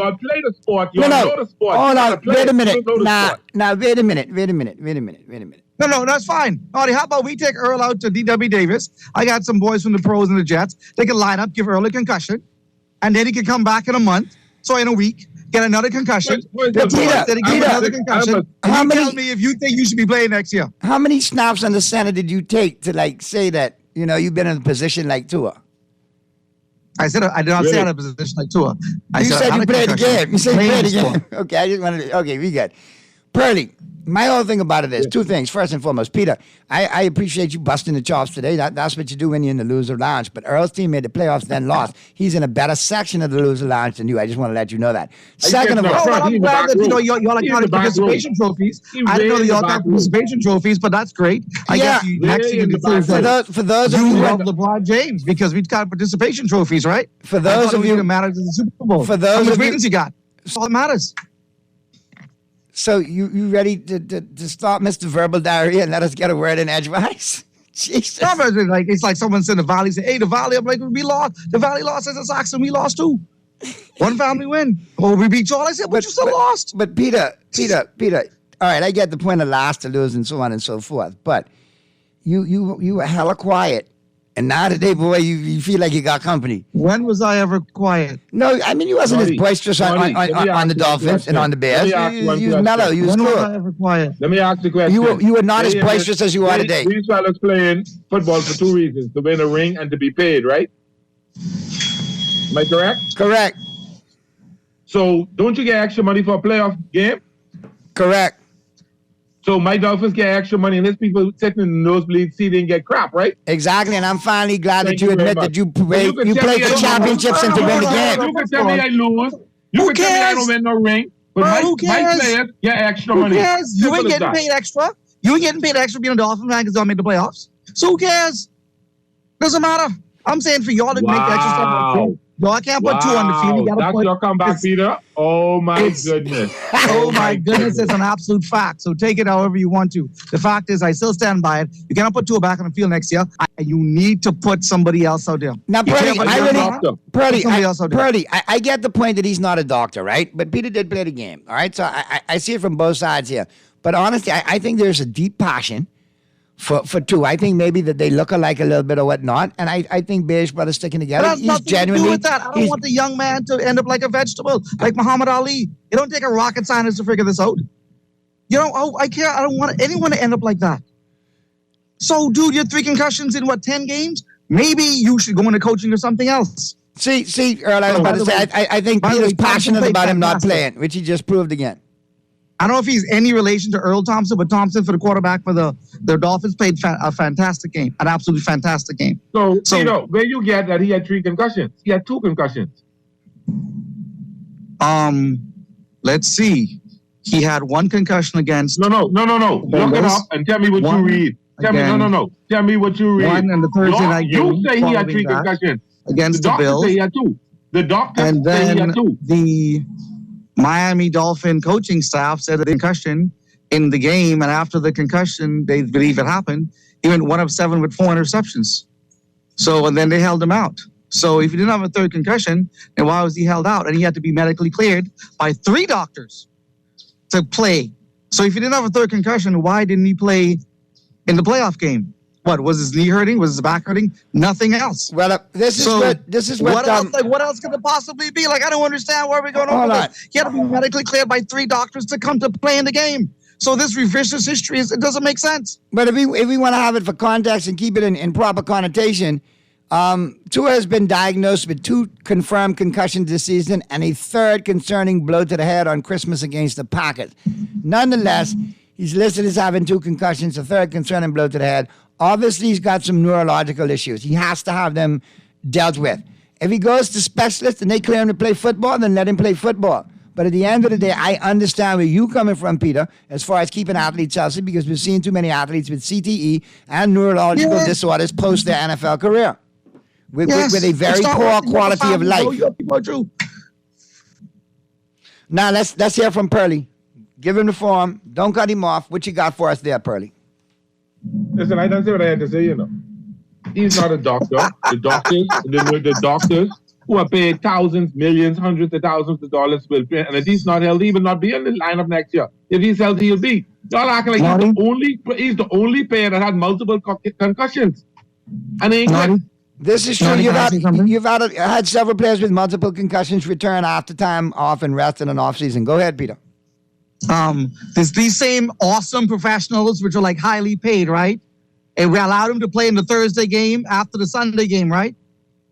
S21: all play the sport. You
S4: No,
S21: all
S4: no.
S21: know the sport.
S4: Hold
S21: You
S4: on.
S21: gotta play
S4: Wait a
S21: it.
S4: minute.
S21: You don't know the
S4: Now,
S21: sport.
S4: wait a minute.
S1: No, that's fine. Artie, how about we take Earl out to D.W. Davis? I got some boys from the pros and the Jets. They can line up, give Earl a concussion, and then he can come back in a month. So in a week, get another concussion.
S21: Wait,
S1: Then get another
S21: Peter,
S1: concussion.
S4: how
S1: And you
S4: many-
S1: tell me if you think you should be playing next year.
S4: How many snaps on the center did you take to say that, you've been in a position like Tua?
S1: I said I did not say I had a position like Tua. I
S4: You said
S1: I had
S4: you
S1: a
S4: played the
S1: concussion.
S4: game. You said you
S1: Playing
S4: played the
S1: sport.
S4: game. Okay, I just wanted to, okay, we good. Pearly, my whole thing about it is 2 things. First and foremost, Peter, I appreciate you busting the chops today. That's what you do when you're in the loser lounge. But Earl's team made the playoffs, then lost. He's in a better section of the loser lounge than you. I just want to let you know that. Second of all,
S1: I'm glad that y'all are counting participation trophies. I didn't know that y'all got participation trophies, but that's great. I guess you next you can consider
S4: for those of
S1: you
S4: you
S1: love LeBron James because we've got participation trophies, right?
S4: For those of you
S1: that matters in the Super Bowl.
S4: For those
S1: how much
S4: of you-
S1: ratings you got? That's all that matters.
S4: So you ready to stop Mr. Verbal Diarrhea and let us get a word in edgewise? Jesus.
S1: No, but it's like someone said the Valley said, hey, the Valley, I'm like, we lost. The Valley lost as a Sox and we lost too. One family win. Oh, we beat y'all. I said, but you still lost.
S4: But Peter, all right, I get the point of last to lose and so on and so forth. But you were hella quiet. And now today, boy, you feel like you got company.
S1: When was I ever quiet?
S4: No, I mean, you wasn't as boisterous on the Dolphins and on the Bears. You was mellow. You was
S1: When was I
S4: cool.
S1: ever quiet?
S21: Let me ask the question.
S4: You were not as boisterous as you are today.
S21: These fellas playing football for 2 reasons: to win a ring and to be paid, right? Am I correct?
S4: Correct.
S21: So don't you get extra money for a playoff game?
S4: Correct.
S21: So my Dolphins get extra money, and there's people sitting in the nosebleed seat and get crap, right?
S4: Exactly, and I'm finally glad
S21: Thank
S4: that you
S21: you very
S4: admit
S21: much.
S4: that you
S21: So
S4: played
S21: can tell
S4: for
S21: me I
S4: championships and to win the game.
S21: You can tell me I lose. You
S1: Who
S21: can tell me I
S1: cares?
S21: don't win no ring. But
S1: Bro,
S21: my
S1: who cares?
S21: players get extra
S1: Who
S21: money.
S1: cares? You
S21: Simple
S1: ain't
S21: as
S1: getting
S21: that.
S1: paid extra. You ain't getting paid extra being a Dolphin fan because y'all made the playoffs. So who cares? Doesn't matter. I'm saying for y'all to make the extra stuff. Y'all can't put 2 on the field. You gotta
S21: That's
S1: put,
S21: your comeback, Peter. Oh my goodness.
S1: Oh my goodness, it's an absolute fact. So take it however you want to. The fact is, I still stand by it. You cannot put 2 back on the field next year. You need to put somebody else out there.
S4: Now,
S1: You can't
S4: Purdy,
S1: put somebody else out there.
S4: I get the point that he's not a doctor, right? But Peter did play the game, all right? So I see it from both sides here. But honestly, I think there's a deep passion for 2. I think maybe that they look alike a little bit or whatnot. And I think Bearish Brothers sticking together.
S1: That has
S4: He's
S1: nothing to
S4: genuinely.
S1: do with that. I don't want the young man to end up like a vegetable, like Muhammad Ali. It don't take a rocket scientist to figure this out. You know, I care. I don't want anyone to end up like that. So, dude, you had 3 concussions in 10 games? Maybe you should go into coaching or something else.
S4: See, Earl, I was about to say, I think
S1: by the
S4: Peter's
S1: way, Thompson
S4: passionate
S1: played
S4: about him not
S1: fantastic.
S4: playing, which he just proved again.
S1: I don't know if he's any relation to Earl Thompson, but Thompson, for the quarterback for the Dolphins, played a fantastic game, an absolutely fantastic game.
S21: So where you get that he had 3 concussions? He had 2 concussions.
S1: Let's see. He had 1 concussion against.
S21: No. Look it up and tell me what you read. Tell me, no. Tell me what you read.
S1: 1 and the Thursday night game.
S21: You say he had 3
S1: following that
S21: concussions.
S1: against
S21: the
S1: the Bills.
S21: Say he had 2. The doctor
S1: And
S21: say he
S1: then
S21: had 2.
S1: the Miami Dolphin coaching staff said that the concussion in the game, and after the concussion, they believe it happened. He went 1 of 7 with 4 interceptions. So, and then they held him out. So if he didn't have a 3rd concussion, then why was he held out? And he had to be medically cleared by 3 doctors to play. So if he didn't have a 3rd concussion, why didn't he play in the playoff game? What, was his knee hurting? Was his back hurting? Nothing else.
S4: Well, this is what
S1: else? Like, what else could it possibly be? Like, I don't understand where we're going
S4: Hold
S1: over
S4: on.
S1: this. He had to be medically cleared by 3 doctors to come to play in the game. So this revisionist history it doesn't make sense.
S4: But if we want to have it for context and keep it in proper connotation, Tua has been diagnosed with 2 confirmed concussions this season and a 3rd concerning blow to the head on Christmas against the Packers. Nonetheless, he's listed as having 2 concussions, a 3rd concerning blow to the head. Obviously, he's got some neurological issues. He has to have them dealt with. If he goes to specialists and they clear him to play football, then let him play football. But at the end of the day, I understand where you coming from, Peter, as far as keeping athletes healthy, because we've seen too many athletes with CTE and neurological disorders post their NFL career with a very poor quality of life. Now let's hear from Pearly. Give him the form. Don't cut him off. What you got for us there, Pearly?
S21: Listen, I don't say what I had to say, you know. He's not a doctor. The doctors who are paid thousands, millions, hundreds of thousands of dollars will pay. And if he's not healthy, he will not be in the lineup next year. If he's healthy, he'll be. Y'all acting like he's the only player that had multiple concussions. And he ain't good.
S4: This is true. You've had several players with multiple concussions return after time off and rest in an off season. Go ahead, Peter.
S1: There's these same awesome professionals which are like highly paid, right? And we allowed them to play in the Thursday game after the Sunday game, right?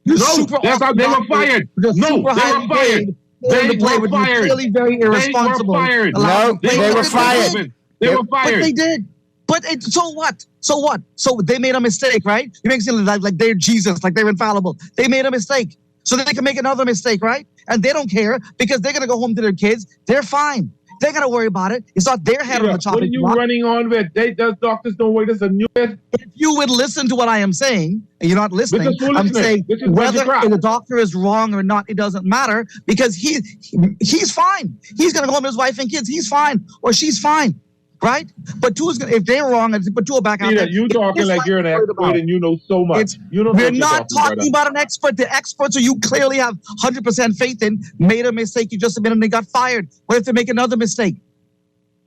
S21: That's how they were fired. No, they were fired. They were fired.
S1: Really very irresponsible.
S21: They were fired.
S4: No, they were fired.
S21: They were fired.
S1: But they did. But so what? So what? So they made a mistake, right? You make it seem like they're Jesus, like they're infallible. They made a mistake. So they can make another mistake, right? And they don't care because they're going to go home to their kids. They're fine. They got to worry about it. It's not their head on the chopping block.
S21: What are you running on with? Those doctors don't work. This is a new.
S1: If you would listen to what I am saying, and you're not listening, I'm saying whether the doctor is wrong or not, it doesn't matter because he's fine. He's going to go home to his wife and kids. He's fine or she's fine, right? But if they're wrong, and put Tua back out there.
S21: You talking like you're an expert and you know so much. We're
S1: not talking about an expert. The experts who you clearly have 100% faith in made a mistake. You just admitted they got fired. What if they make another mistake?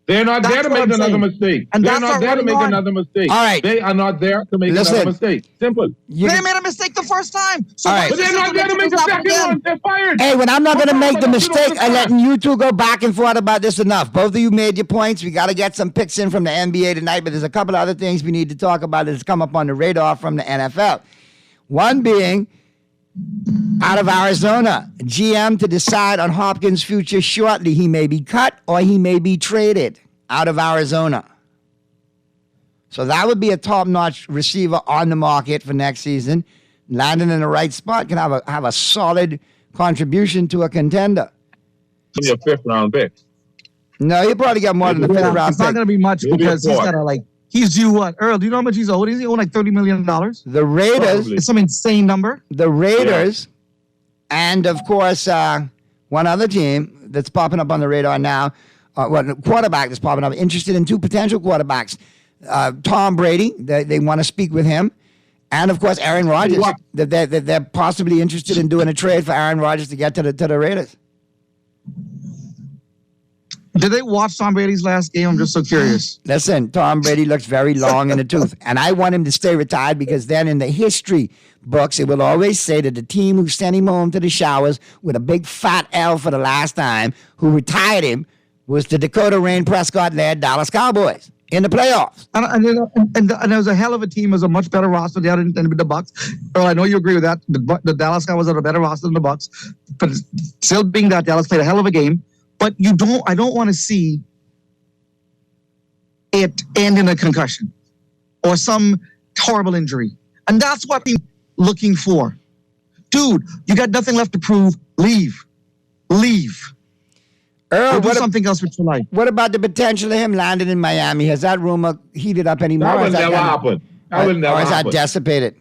S21: They're not there to make another mistake.
S1: And
S21: they're not there to make another mistake.
S4: All right.
S21: They are not there to make another mistake. Simple.
S1: They made a mistake the first time. So
S4: all right.
S21: But they're not there to make the second one. They're fired.
S4: Hey, when I'm not going to make the mistake of letting you two go back and forth about this enough. Both of you made your points. We got to get some picks in from the NBA tonight, but there's a couple other things we need to talk about that's come up on the radar from the NFL. One being, out of Arizona, GM to decide on Hopkins' future shortly. He may be cut or he may be traded out of Arizona. So that would be a top-notch receiver on the market for next season. Landing in the right spot can have a solid contribution to a contender.
S21: Give me a fifth-round pick.
S4: No, he probably got more than a fifth-round pick.
S1: It's not going to be much because he's got to he's due what? Earl, do you know how much he's owed? Is he owed like $30 million?
S4: The Raiders.
S21: Probably.
S1: It's some insane number.
S4: The Raiders, and of course, one other team that's popping up on the radar now, quarterback that's popping up, interested in two potential quarterbacks. Tom Brady, they want to speak with him. And, of course, Aaron Rodgers. They're possibly interested in doing a trade for Aaron Rodgers to get to the Raiders.
S1: Did they watch Tom Brady's last game? I'm just so curious.
S4: Listen, Tom Brady looks very long in the tooth. And I want him to stay retired because then in the history books, it will always say that the team who sent him home to the showers with a big fat L for the last time, who retired him, was the Dakota Rain Prescott-led Dallas Cowboys in the playoffs.
S1: And there was a hell of a team. It was a much better roster than the Bucks. Earl, I know you agree with that. The Dallas Cowboys are a better roster than the Bucks. But still being that, Dallas played a hell of a game. But I don't want to see it end in a concussion or some horrible injury. And that's what I'm looking for. Dude, you got nothing left to prove. Leave.
S4: Earl,
S1: do something else with your life.
S4: What about the potential of him landing in Miami? Has that rumor heated up anymore?
S21: That would never happen.
S4: Or is that dissipated?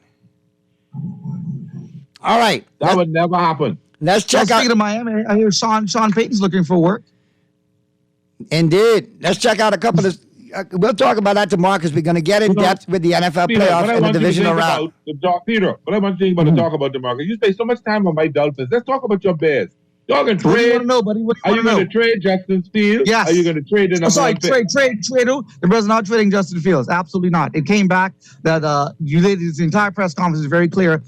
S4: All right.
S21: That would never happen.
S4: Let's check out.
S1: Speaking of Miami, I hear Sean Payton's looking for work.
S4: Indeed. Let's check out a couple of. We'll talk about that tomorrow because we're going to get in depth with the NFL playoffs and the divisional round.
S21: Peter, but I want to think about to talk about tomorrow. You spend so much time on my Dolphins. Let's talk about your Bears. Y'all can trade.
S1: What do you want to know, buddy?
S21: Are you going to trade Justin Fields?
S1: Yes.
S21: Are you going to trade the number one pick?
S1: Trade who? The Bears are not trading Justin Fields. Absolutely not. It came back that his entire press conference is very clear.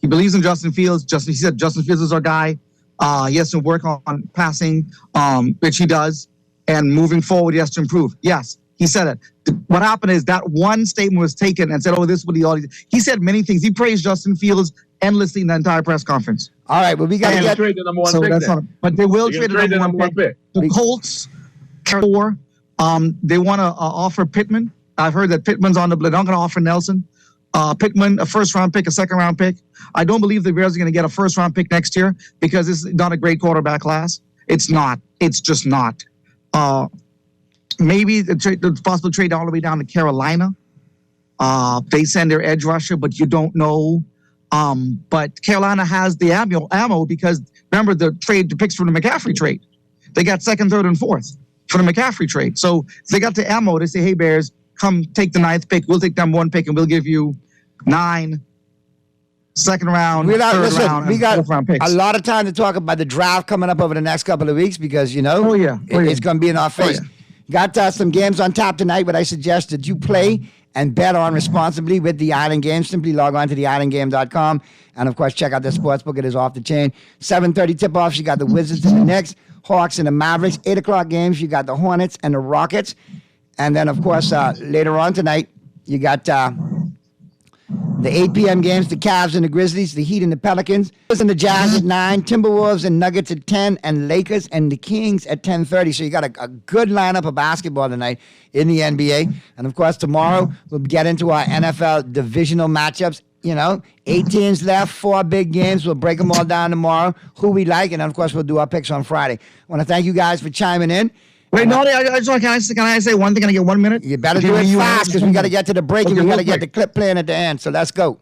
S1: He believes in Justin Fields. He said Justin Fields is our guy. He has to work on passing, which he does. And moving forward, he has to improve. Yes, he said it. What happened is that one statement was taken and said, this is what he said many things. He praised Justin Fields endlessly in the entire press conference.
S4: All right, well, we got to
S21: trade the number one pick.
S1: That's not, but they will trade the number one pick. The Colts, they want to offer Pittman. I've heard that Pittman's on the blade. They're not going to offer Nelson. Pittman, a first-round pick, a second-round pick. I don't believe the Bears are going to get a first-round pick next year because this is not a great quarterback class. It's not. It's just not. Maybe the possible trade all the way down to Carolina. They send their edge rusher, but you don't know. But Carolina has the ammo because remember the picks from the McCaffrey trade. They got 2nd, 3rd, and 4th for the McCaffrey trade. So if they got the ammo, they say, hey, Bears, come take the 9th pick. We'll take number 1 pick and we'll give you 9 second round, third round, and fourth round picks.
S4: A lot of time to talk about the draft coming up over the next couple of weeks because, it's going to be in our face. Got some games on tap tonight, but I suggest that you play and bet on responsibly with the Island Games. Simply log on to theislandgame.com. And, of course, check out the sportsbook. It is off the chain. 7:30 tip-offs. You got the Wizards and the Knicks, Hawks and the Mavericks. 8 o'clock games. You got the Hornets and the Rockets. And then, of course, later on tonight, you got the 8 p.m. games, the Cavs and the Grizzlies, the Heat and the Pelicans, and the Jazz at 9, Timberwolves and Nuggets at 10, and Lakers and the Kings at 10:30. So you got a good lineup of basketball tonight in the NBA. And, of course, tomorrow we'll get into our NFL divisional matchups. 8 teams left, 4 big games. We'll break them all down tomorrow, who we like, and, of course, we'll do our picks on Friday. I want to thank you guys for chiming in.
S1: Wait, no, can I say one thing? Can I get 1 minute?
S4: You better do it fast because we got to get to the break and we got to get the clip playing at the end. So let's go.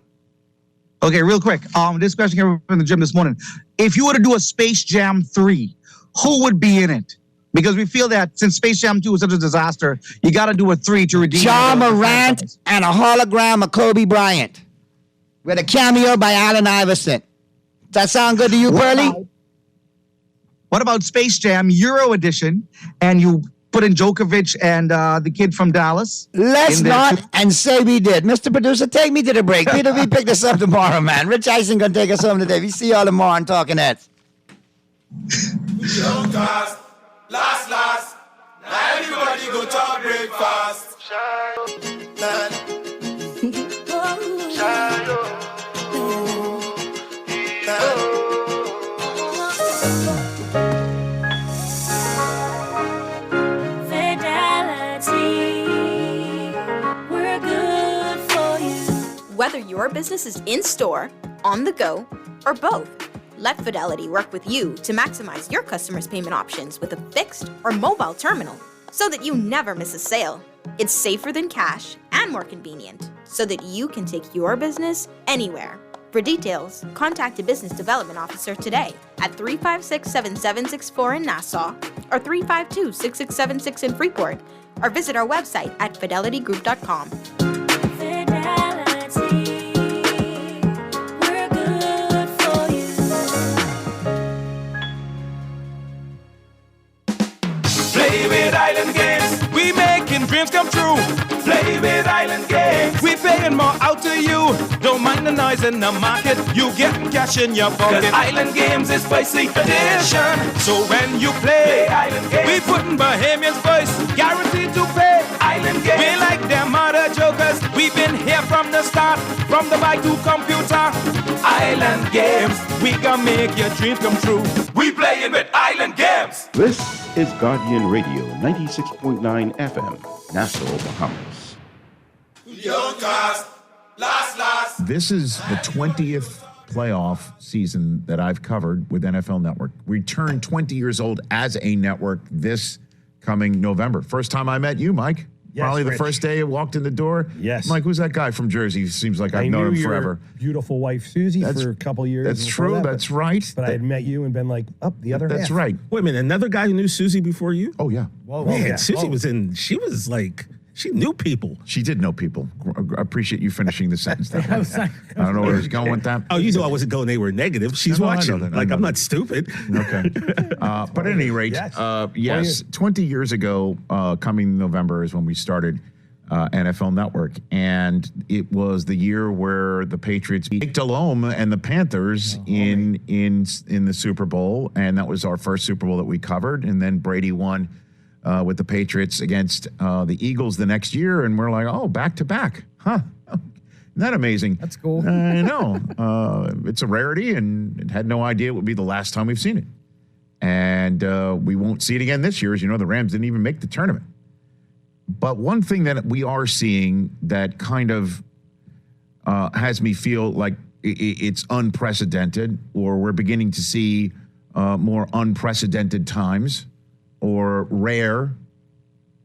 S1: Okay, real quick. This question came from the gym this morning. If you were to do a Space Jam 3, who would be in it? Because we feel that since Space Jam 2 was such a disaster, you got to do a 3 to redeem.
S4: Ja Morant and a hologram of Kobe Bryant with a cameo by Allen Iverson. Does that sound good to you, Pearly?
S1: What about Space Jam Euro Edition? And you put in Djokovic and the kid from Dallas?
S4: Let's not and say we did. Mr. Producer, take me to the break. Peter, we pick this up tomorrow, man. Rich Eisen going to take us home today. We see y'all tomorrow on Talking Heads.
S2: Last. Now everybody go talk breakfast.
S10: Whether your business is in-store, on the go, or both, let Fidelity work with you to maximize your customers' payment options with a fixed or mobile terminal so that you never miss a sale. It's safer than cash and more convenient so that you can take your business anywhere. For details, contact a business development officer today at 356-7764 in Nassau or 352-6676 in Freeport, or visit our website at fidelitygroup.com.
S2: Play with Island Games. We making dreams come true. Play with Island Games. We paying more out to you. Don't mind the noise in the market. You getting cash in your pocket. 'Cause Island Games is spicy edition. So when you play Island Games, we putting Bahamians first. Guaranteed to pay. Island Games. We like them other jokers. We've been here from the start. From the bike to computer. Island Games. We gonna make your dreams come true. We playing with Island Games.
S17: This is Guardian Radio 96.9 FM, Nassau, Bahamas.
S3: This is the 20th playoff season that I've covered with NFL Network. We turned 20 years old as a network this coming November. First time I met you, Mike.
S22: Yes,
S3: Probably the
S22: Rich.
S3: first day I walked in the door.
S22: Yes.
S3: Mike, who's that guy from Jersey? Seems like I've known him
S22: your
S3: forever.
S22: Beautiful wife Susie for a couple years.
S3: That's
S22: before
S3: true.
S22: that,
S3: That's right.
S22: But I had met you and been like, the other
S3: That's
S22: half.
S3: right.
S22: Wait a minute,
S23: Another guy who knew Susie before you?
S3: Oh, yeah.
S22: Whoa,
S23: Man,
S22: yeah.
S23: Susie
S22: Whoa.
S23: she was like, she knew people.
S3: She did know people. I appreciate you finishing the sentence that way. I don't know where he's going with that.
S23: Oh, you know I wasn't going anywhere negative. She's
S3: No, I know
S23: watching.
S3: that. I
S23: Like,
S3: know
S23: I'm
S3: that.
S23: not stupid.
S3: Okay. But at any rate, yes, 20 years ago, coming November is when we started NFL Network. And it was the year where the Patriots beat Delhomme and the Panthers in the Super Bowl. And that was our first Super Bowl that we covered. And then Brady won with the Patriots against the Eagles the next year. And we're like, oh, back to back. Huh. Isn't that amazing?
S22: That's cool.
S3: I know. It's a rarity, and had no idea it would be the last time we've seen it. And we won't see it again this year. As you know, the Rams didn't even make the tournament. But one thing that we are seeing that kind of has me feel like it's unprecedented, or we're beginning to see more unprecedented times or rare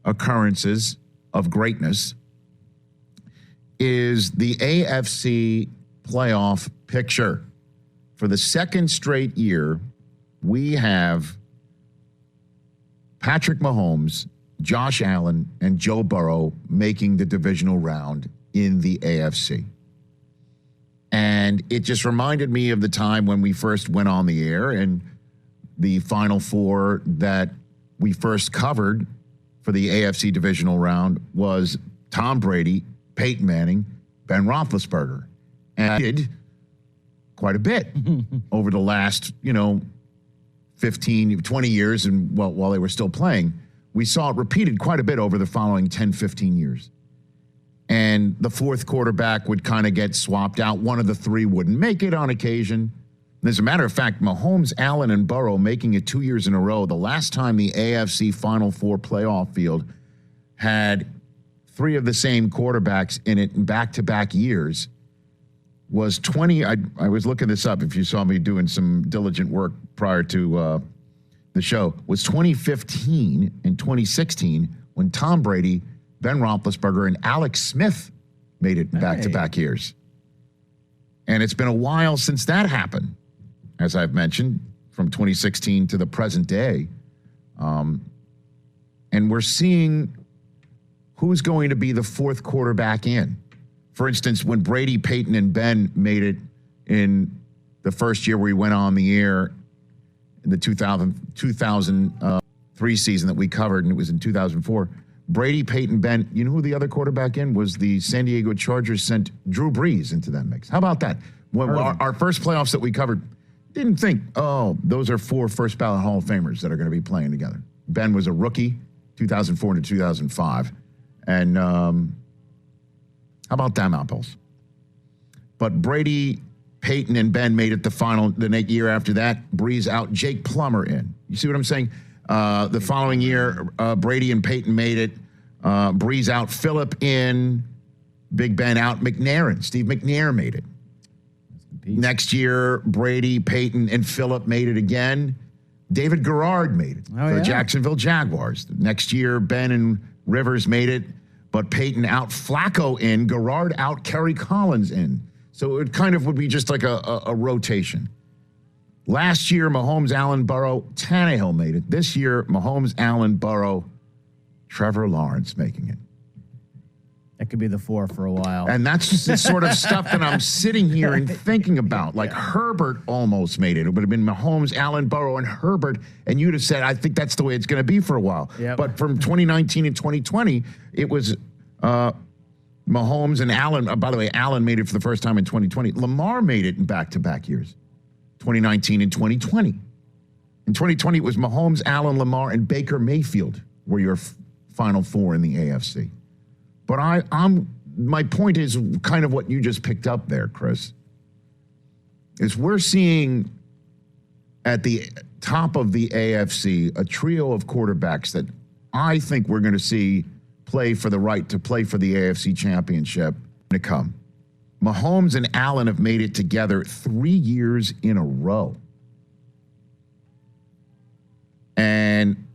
S3: occurrences of greatness is the AFC playoff picture. For the second straight year, we have Patrick Mahomes, Josh Allen, and Joe Burrow making the divisional round in the AFC. And it just reminded me of the time when we first went on the air and the Final Four that we first covered for the AFC divisional round was Tom Brady, Peyton Manning, Ben Roethlisberger. And I did quite a bit over the last, 15, 20 years, and while they were still playing. We saw it repeated quite a bit over the following 10, 15 years. And the fourth quarterback would kind of get swapped out. One of the three wouldn't make it on occasion. And as a matter of fact, Mahomes, Allen, and Burrow making it 2 years in a row. The last time the AFC Final Four playoff field had three of the same quarterbacks in it in back-to-back years was 20. I was looking this up if you saw me doing some diligent work prior to the show. Was 2015 and 2016 when Tom Brady, Ben Roethlisberger, and Alex Smith made it in back-to-back years. And it's been a while since that happened, as I've mentioned, from 2016 to the present day. And we're seeing who's going to be the fourth quarterback in. For instance, when Brady, Peyton, and Ben made it in the first year we went on the air in the 2003 season that we covered, and it was in 2004, Brady, Peyton, Ben, you know who the other quarterback in was? The San Diego Chargers sent Drew Brees into that mix. How about that? When our first playoffs that we covered, didn't think, those are four first ballot Hall of Famers that are going to be playing together. Ben was a rookie, 2004 to 2005. And how about them apples? But Brady, Peyton, and Ben made it the year after that. Brees out, Jake Plummer in. You see what I'm saying? The following year, Brady and Peyton made it. Brees out, Phillip in, Big Ben out, McNair. Steve McNair made it. Next year, Brady, Peyton, and Phillip made it again. David Garrard made it for the Jacksonville Jaguars. Next year, Ben and Rivers made it, but Peyton out, Flacco in, Garrard out, Kerry Collins in. So it kind of would be just like a rotation. Last year, Mahomes, Allen, Burrow, Tannehill made it. This year, Mahomes, Allen, Burrow, Trevor Lawrence making it.
S5: That could be the four for a while.
S3: And that's just the sort of stuff that I'm sitting here and thinking about. Like Herbert almost made it. It would have been Mahomes, Allen, Burrow, and Herbert. And you'd have said, I think that's the way it's going to be for a while. Yep. But from 2019 and 2020, it was Mahomes and Allen. By the way, Allen made it for the first time in 2020. Lamar made it in back-to-back years, 2019 and 2020. In 2020, it was Mahomes, Allen, Lamar, and Baker Mayfield were your final four in the AFC. But my point is kind of what you just picked up there, Chris, is we're seeing at the top of the AFC a trio of quarterbacks that I think we're going to see play for the right to play for the AFC championship to come. Mahomes and Allen have made it together 3 years in a row. And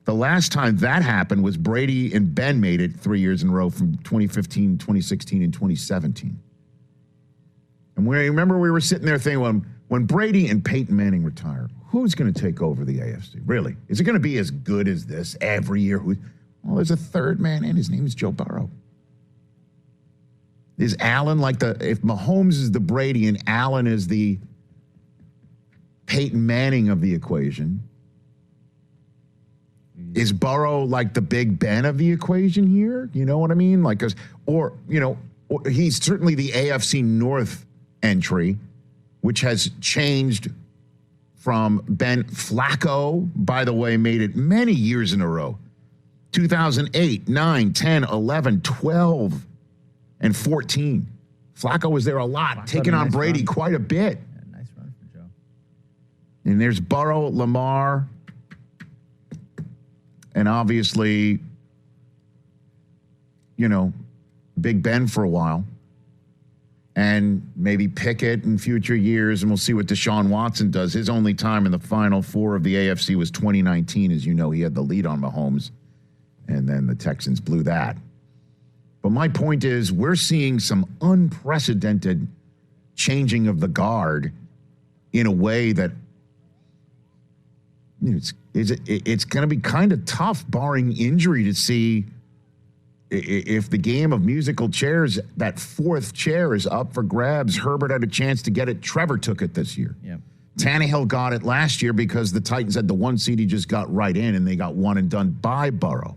S3: the last time that happened was Brady and Ben made it 3 years in a row from 2015, 2016, and 2017. And we remember we were sitting there thinking, when Brady and Peyton Manning retire, who's going to take over the AFC? Really? Is it going to be as good as this every year? Well, there's a third man in. His name is Joe Burrow. Is Allen if Mahomes is the Brady and Allen is the Peyton Manning of the equation, is Burrow like the Big Ben of the equation here? You know what I mean? Or he's certainly the AFC North entry, which has changed from Ben. Flacco, by the way, made it many years in a row. 2008, 9, 10, 11, 12, and 14. Flacco was there a lot, taking on Brady quite a bit.
S5: Yeah, nice run for Joe.
S3: And there's Burrow, Lamar, and obviously, Big Ben for a while. and maybe Pickett in future years, and we'll see what Deshaun Watson does. His only time in the Final Four of the AFC was 2019. As you know, he had the lead on Mahomes, and then the Texans blew that. But my point is, we're seeing some unprecedented changing of the guard in a way that it's going to be kind of tough, barring injury, to see if the game of musical chairs, that fourth chair is up for grabs. Herbert had a chance to get it. Trevor took it this year.
S5: Yep.
S3: Tannehill got it last year because the Titans had the 1 seed. He just got right in, and they got one and done by Burrow.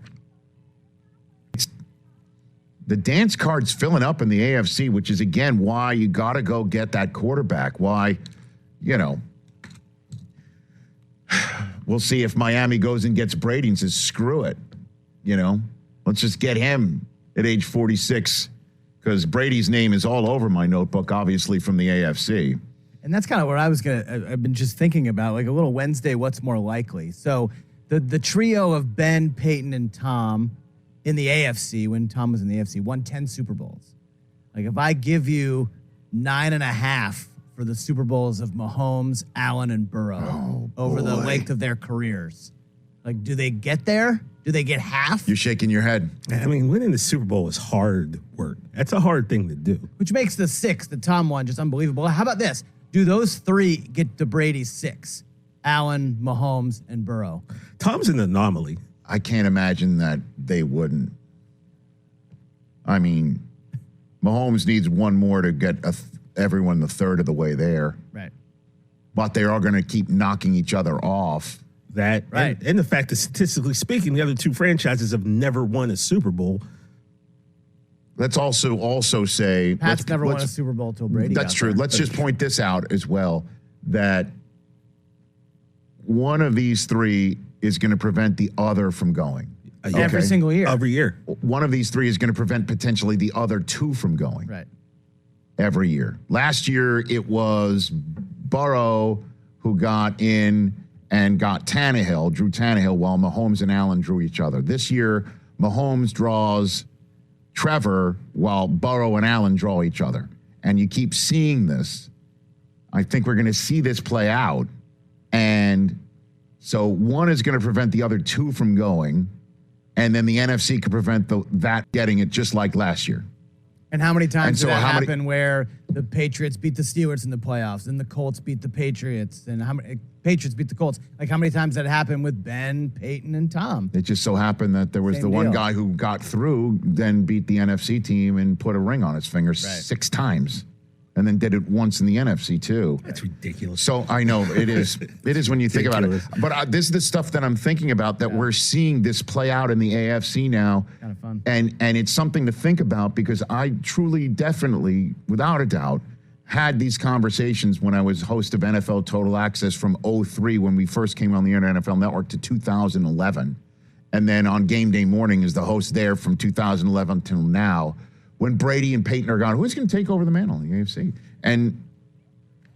S3: The dance card's filling up in the AFC, which is, again, why you got to go get that quarterback. Why, we'll see if Miami goes and gets Brady and says, screw it, Let's just get him at age 46, because Brady's name is all over my notebook, obviously, from the AFC.
S5: And that's kind of what I've been just thinking about, like a little Wednesday, what's more likely? So the trio of Ben, Peyton, and Tom in the AFC, when Tom was in the AFC, won 10 Super Bowls. Like, if I give you 9.5 for the Super Bowls of Mahomes, Allen, and Burrow over the length of their careers, like, do they get there? Do they get half?
S3: You're shaking your head.
S23: I mean, winning the Super Bowl is hard work. That's a hard thing to do.
S5: Which makes the 6 that Tom won just unbelievable. How about this? Do those 3 get to Brady's 6? Allen, Mahomes, and Burrow.
S23: Tom's an anomaly.
S3: I can't imagine that they wouldn't. I mean, Mahomes needs one more to get everyone the third of the way there.
S5: Right.
S3: But they are going to keep knocking each other off.
S23: That, right. And the fact that, statistically speaking, the other 2 franchises have never won a Super Bowl.
S3: Let's also say...
S5: Pat's never won a Super Bowl till Brady.
S3: That's true. Let's just point this out as well, that one of these 3 is going to prevent the other from going.
S5: Every single year.
S23: Every year.
S3: One of these 3 is going to prevent potentially the other 2 from going.
S5: Right.
S3: Every year. Last year, it was Burrow who got in and got Drew Tannehill, while Mahomes and Allen drew each other. This year, Mahomes draws Trevor, while Burrow and Allen draw each other. And you keep seeing this. I think we're going to see this play out. And so one is going to prevent the other 2 from going. And then the NFC could prevent that getting it, just like last year.
S5: And how many times did that happen where the Patriots beat the Steelers in the playoffs and the Colts beat the Patriots, and how many Patriots beat the Colts? Like, how many times did that happen with Ben, Peyton, and Tom?
S3: It just so happened that there was one guy who got through, then beat the NFC team and put a ring on his finger 6 times. And then did it once in the NFC too.
S23: That's ridiculous.
S3: So I know it is. It is when you think about it. But this is the stuff that I'm thinking about, that we're seeing this play out in the AFC now.
S5: Kind of fun.
S3: And it's something to think about, because I truly, definitely, without a doubt, had these conversations when I was host of NFL Total Access from 2003, when we first came on the NFL Network, to 2011. And then on game day morning as the host there from 2011 till now. When Brady and Peyton are gone, who's going to take over the mantle in the AFC? And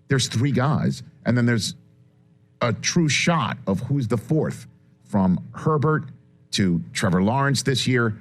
S3: there's 3 guys, and then there's a true shot of who's the 4th, from Herbert to Trevor Lawrence this year